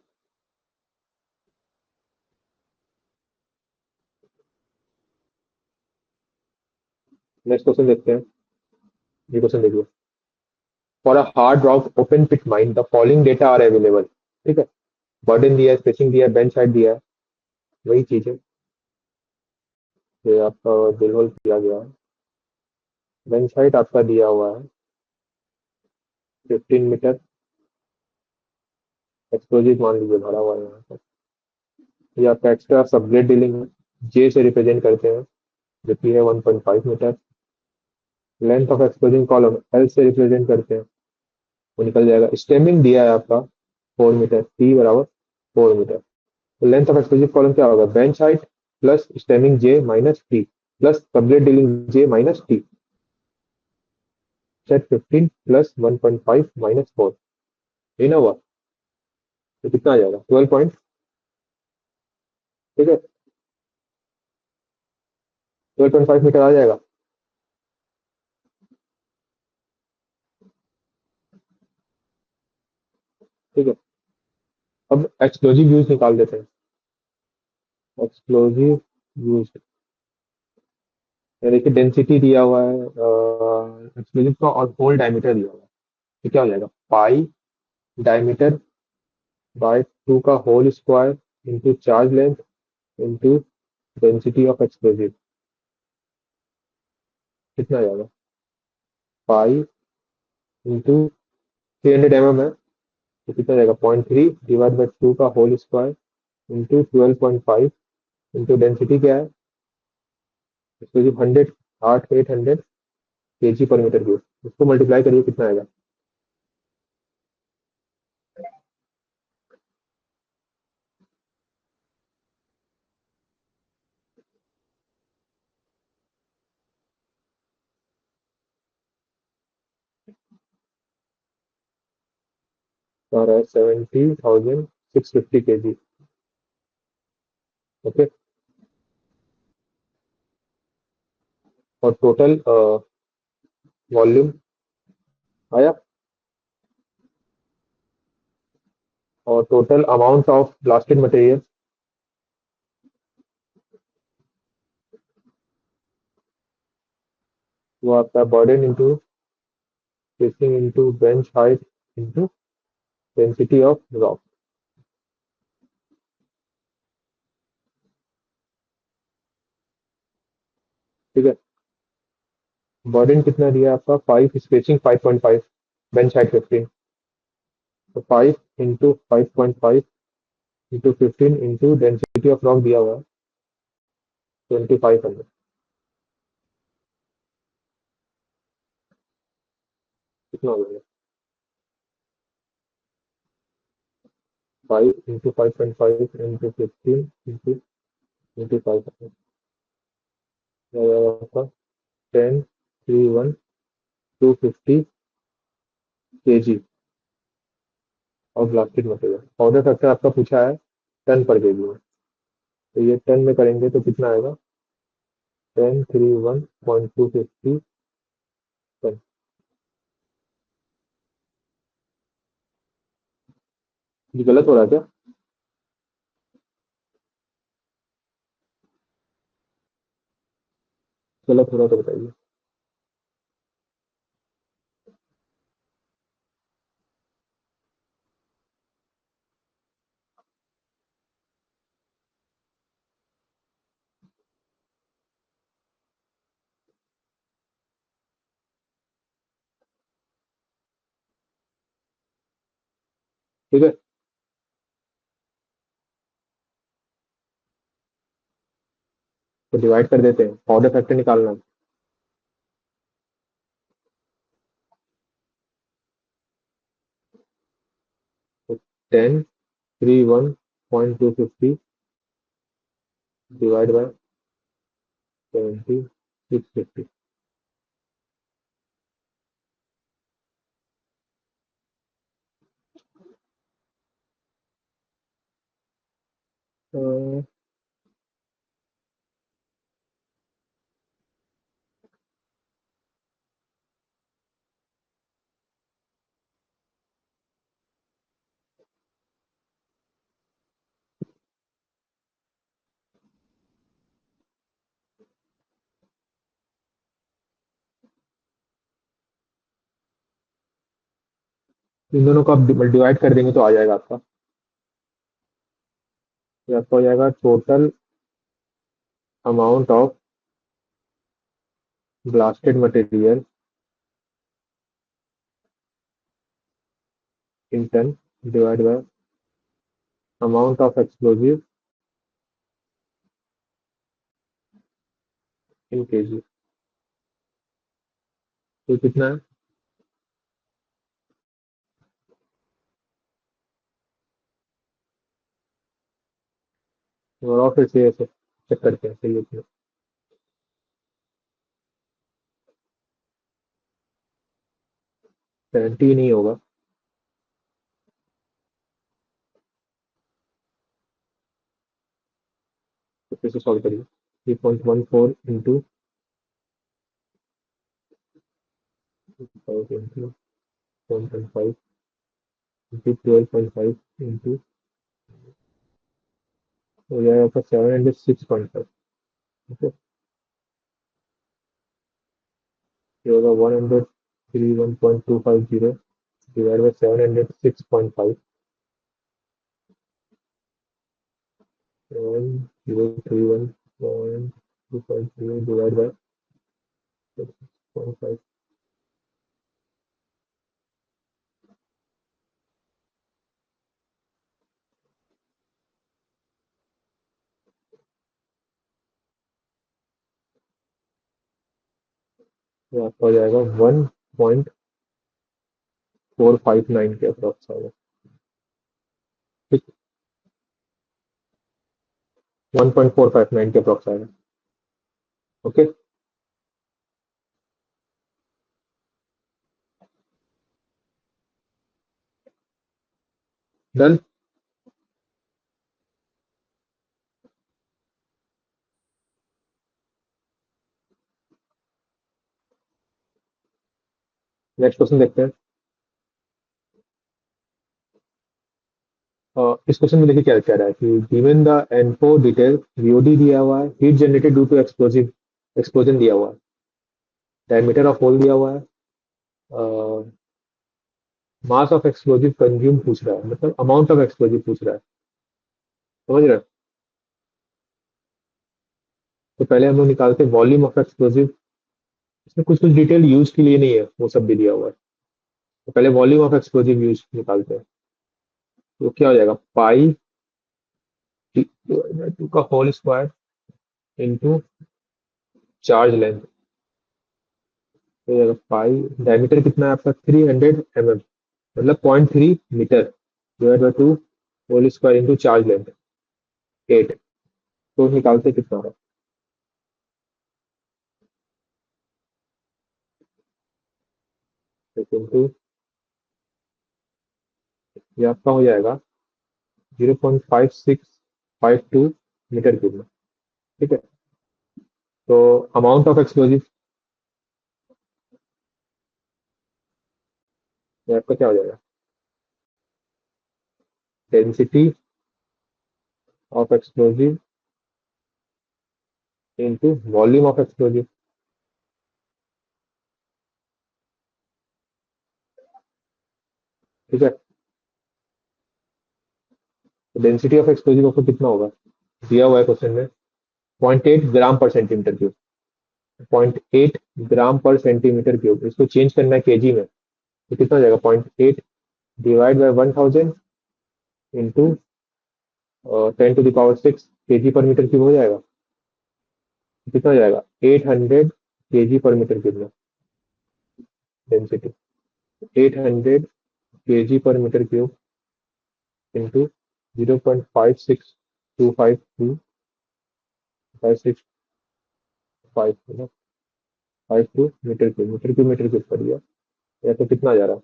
नेक्स्ट क्वेश्चन देखते हैं। ये क्वेश्चन देखिए। For a hard rock open pit mine the following data are available. ठीक है, बर्डन दिया है, स्पेसिंग दिया है, बेंच हाइट दिया है, वही चीज है ये आपका ड्रिल होल किया गया है। बेंच हाइट आपका दिया हुआ है 15 मीटर। एक्सप्लोजिव मान लीजिए भरा हुआ है यहाँ पर। ये आपका एक्स्ट्रा सबग्रेड डीलिंग है, जे से रिप्रेजेंट करते हैं, जो कि है 1.5 metre. Length of explosive column L से रिप्रेजेंट करते हैं, वो निकल जाएगा। स्टेमिंग दिया है आपका 4 मीटर, टी बराबर 4 मीटर। तो लेंथ ऑफ एक्सप्लोजिव कॉलम क्या होगा, bench height plus stemming J minus T plus subgrade drilling J minus T. Set 15 plus 1.5 minus 4, ये ना हुआ, तो कितना आ जाएगा 12 पॉइंट। ठीक है, 12.5 मीटर आ जाएगा। ठीक है, अब एक्सप्लोजिव यूज निकाल देते हैं। एक्सप्लोजिव यूज, देखिए डेंसिटी दिया हुआ है एक्सप्लोजिव का और होल डायमीटर दिया हुआ है, तो क्या हो जाएगा, पाई डायमीटर बाय 2 का hole square into charge length into density of explosive. कितना आ जाएगा, पाई इंटू 300 mm है, तो कितना जाएगा 0.3 डिवाइड बाई 2 का hole square into 12.5 into density क्या है एक्सप्लोजिव 100, 800 kg पर मीटर क्यूब। उसको मल्टीप्लाई करिए कितना आएगा, आ रहा है 70,650 kg। ओके, और टोटल वॉल्यूम आया, और total amount of blasted material, वो आपका burden into spacing into bench height into density of rock. ठीक है, बर्डन कितना दिया आपका 5, स्पेसिंग 5.5, बेंच हाइट 15, तो 5 into 5.5 into 15 into density of rock दिया हुआ है 2500। कितना हो गया, 5 इंटू 5.5 इंटू 15 इंटू 2500, आपका 10, 3, 1, 250 kg और ब्लास्टेड मटेरियल। पाउडर फैक्टर आपका पूछा है टन पर केजी में, तो ये टन में करेंगे तो कितना आएगा, 10, 3, 1, 250 टन। ये गलत हो रहा है क्या, गलत हो रहा है तो बताइए। ठीक है, तो डिवाइड कर देते हैं, पाउडर फैक्टर निकालना है। तो 10, 31.250 डिवाइड बाय 7650। इन दोनों को आप डिवाइड कर देंगे तो आ जाएगा आपका, ये आपका हो जाएगा total amount of blasted material in ton divide by amount of explosive in kg. तो कितना है? और फिर से ऐसे चेक करते हैं, सही है? 70 नहीं होगा, तो फिर से सॉल्व करिए। 3.14 इंटू 5 इंटू 1.5 इंटू 12.5 इंटू, हो जाएगा आपका 706.5। ओके, ये होगा 131.250 डिवाइड बाय 706.5, 1031.250 डिवाइड बाय 6.5। ये आपका हो जाएगा 1.459 के अप्रॉक्स आएगा। ठीक, 1.459 के अप्रॉक्स आएगा। Okay, done. नेक्स्ट क्वेश्चन देखते हैं। इस क्वेश्चन में देखिए क्या कह रहा है कि given the ANFO detail VOD दिया हुआ है, heat generated due to explosive explosion दिया हुआ है, डायमीटर ऑफ होल दिया हुआ है, मास ऑफ एक्सप्लोजिव कंज्यूम पूछ रहा है, मतलब अमाउंट ऑफ एक्सप्लोजिव पूछ रहा है। समझ रहे हैं? तो पहले हम लोग निकालते हैं वॉल्यूम ऑफ एक्सप्लोजिव। इसमें कुछ कुछ डिटेल यूज के लिए नहीं है, वो सब भी दिया हुआ है। तो पहले वॉल्यूम ऑफ एक्सप्लोजिव यूज निकालते हैं। तो क्या हो जाएगा, पाई टू का hole square into charge length. तो ये पाई, डायमीटर कितना है आपका, 300 mm, मतलब 0.3 metre divide by 2 hole square into charge length 8। तो निकालते कितना होगा, इंटू, ये आपका हो जाएगा 0.5652 मीटर क्यूब में। ठीक है, तो अमाउंट ऑफ एक्सप्लोजिव आपका क्या हो जाएगा, density of explosive into volume of explosive. ठीक है। डेंसिटी ऑफ एक्सप्लोजिव आपको कितना होगा, दिया हुआ है क्वेश्चन में, 0.8 ग्राम पर सेंटीमीटर क्यूब। 0.8 ग्राम पर सेंटीमीटर क्यूब, इसको चेंज करना है केजी में, तो कितना हो जाएगा, 0.8 डिवाइड बाई 1000 इंटू 10⁶ केजी पर मीटर क्यूब हो जाएगा। कितना हो जाएगा, 800 केजी पर मीटर क्यूब में density, 800 kg per metre cube into 0.5625 5 two metre cube कर दिया, या तो कितना आ जा रहा है,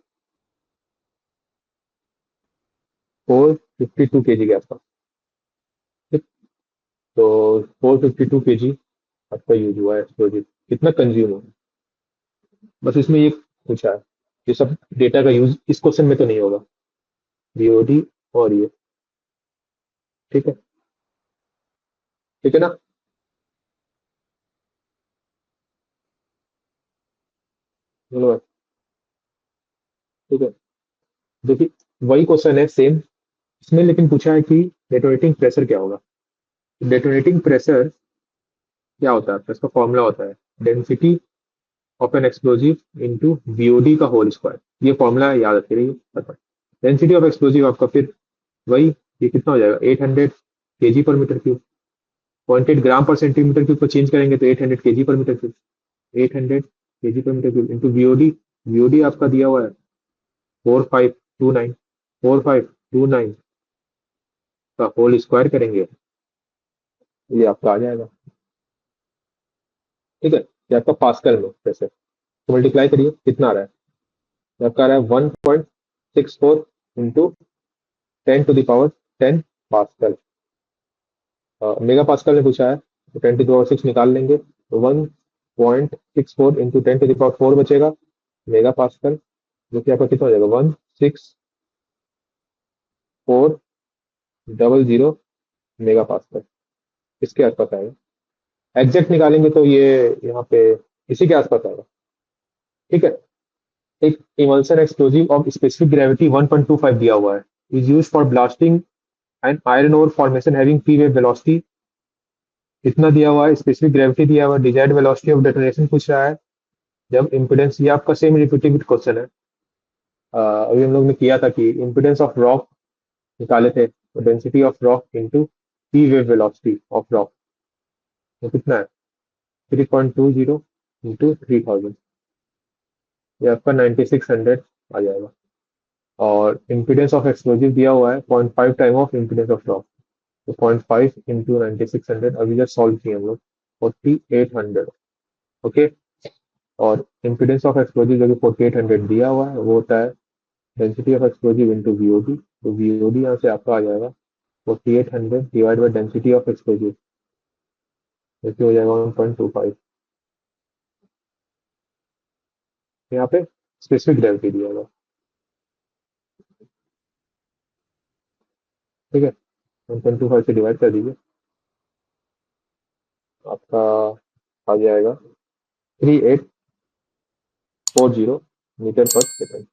452 केजी के आसपास। ठीक, तो 452 केजी आपका यूज हुआ है एक्सप्लोजिव, कितना कंज्यूम हुआ, बस इसमें ये पूछा है। ये सब डेटा का यूज इस क्वेश्चन में तो नहीं होगा, बीओडी और ये। ठीक है, ठीक है ना। बोलो भाई। ठीक है, देखिए वही क्वेश्चन है सेम, इसमें लेकिन पूछा है कि डेटोनेटिंग प्रेशर क्या होगा। डेटोनेटिंग प्रेशर क्या होता है, तो इसका फॉर्मूला होता है density of an explosive into BOD का होल स्क्वायर। ये फॉर्मूला याद रखिए, रहिए। डेंसिटी ऑफ एक्सप्लोजिव आपका फिर वही, ये कितना हो जाएगा, 800 केजी पर मीटर क्यूब। 0.8 ग्राम पर सेंटीमीटर क्यूब को चेंज करेंगे तो 800 kg per metre cube, 800 kg per metre cube into BOD. BOD आपका दिया हुआ है 4529, 4529 का होल स्क्वायर करेंगे, ये आपका आ जाएगा। ठीक है, ये आपका पास्कल में जैसे, तो मल्टीप्लाई करिए कितना आ रहा है, ये आपका आ रहा है 1.64 इंटू 10⁻10 पास्कल। मेगा पास्कल ने पूछा है, तो 10⁶ निकाल लेंगे, तो 1.64 इंटू 10⁴ बचेगा मेगा पास्कल, जो कि आपका कितना हो जाएगा, 16400 मेगा पास्कल, इसके आसपास आएगा। एग्जैक्ट निकालेंगे तो ये यहाँ पे इसी के आसपास आएगा। ठीक है, एक emulsion explosive of specific gravity 1.25 दिया हुआ है, is use for blasting and iron ore formation having P wave velocity. इतना दिया हुआ है, स्पेसिफिक ग्रेविटी दिया हुआ है, डिजायर्ड वेलोसिटी ऑफ डेटोनेशन पूछ रहा है, जब इम्पिडेंस, ये आपका सेम रिपीटेड क्वेश्चन है। अभी हम लोग ने किया था कि इम्पिडेंस ऑफ रॉक निकाले थे, तो density of rock into P wave velocity of rock, तो कितना है, 3.20 इंटू 3000, ये आपका 9600 आ जाएगा। और इम्पिडेंस ऑफ एक्सप्लोजिव दिया हुआ है 0.5 time of impedance of rock, तो 0.5 इंटू 9600, अभी जस्ट सॉल्व किए हम लोग, 4800। ओके, और इम्पिडेंस ऑफ एक्सप्लोजिव जो कि 4800 दिया हुआ है, वो होता है density of explosive into VOD, तो वीओडी यहाँ से आपका आ जाएगा 4800 divide by density of explosive, जो कि हो जाएगा 1.25। यहाँ पे स्पेसिफिक ग्रेविटी दिया हुआ है। ठीक है, 1.25 से डिवाइड कर दीजिए, आपका आ जाएगा 3840 मीटर पर सेकंड।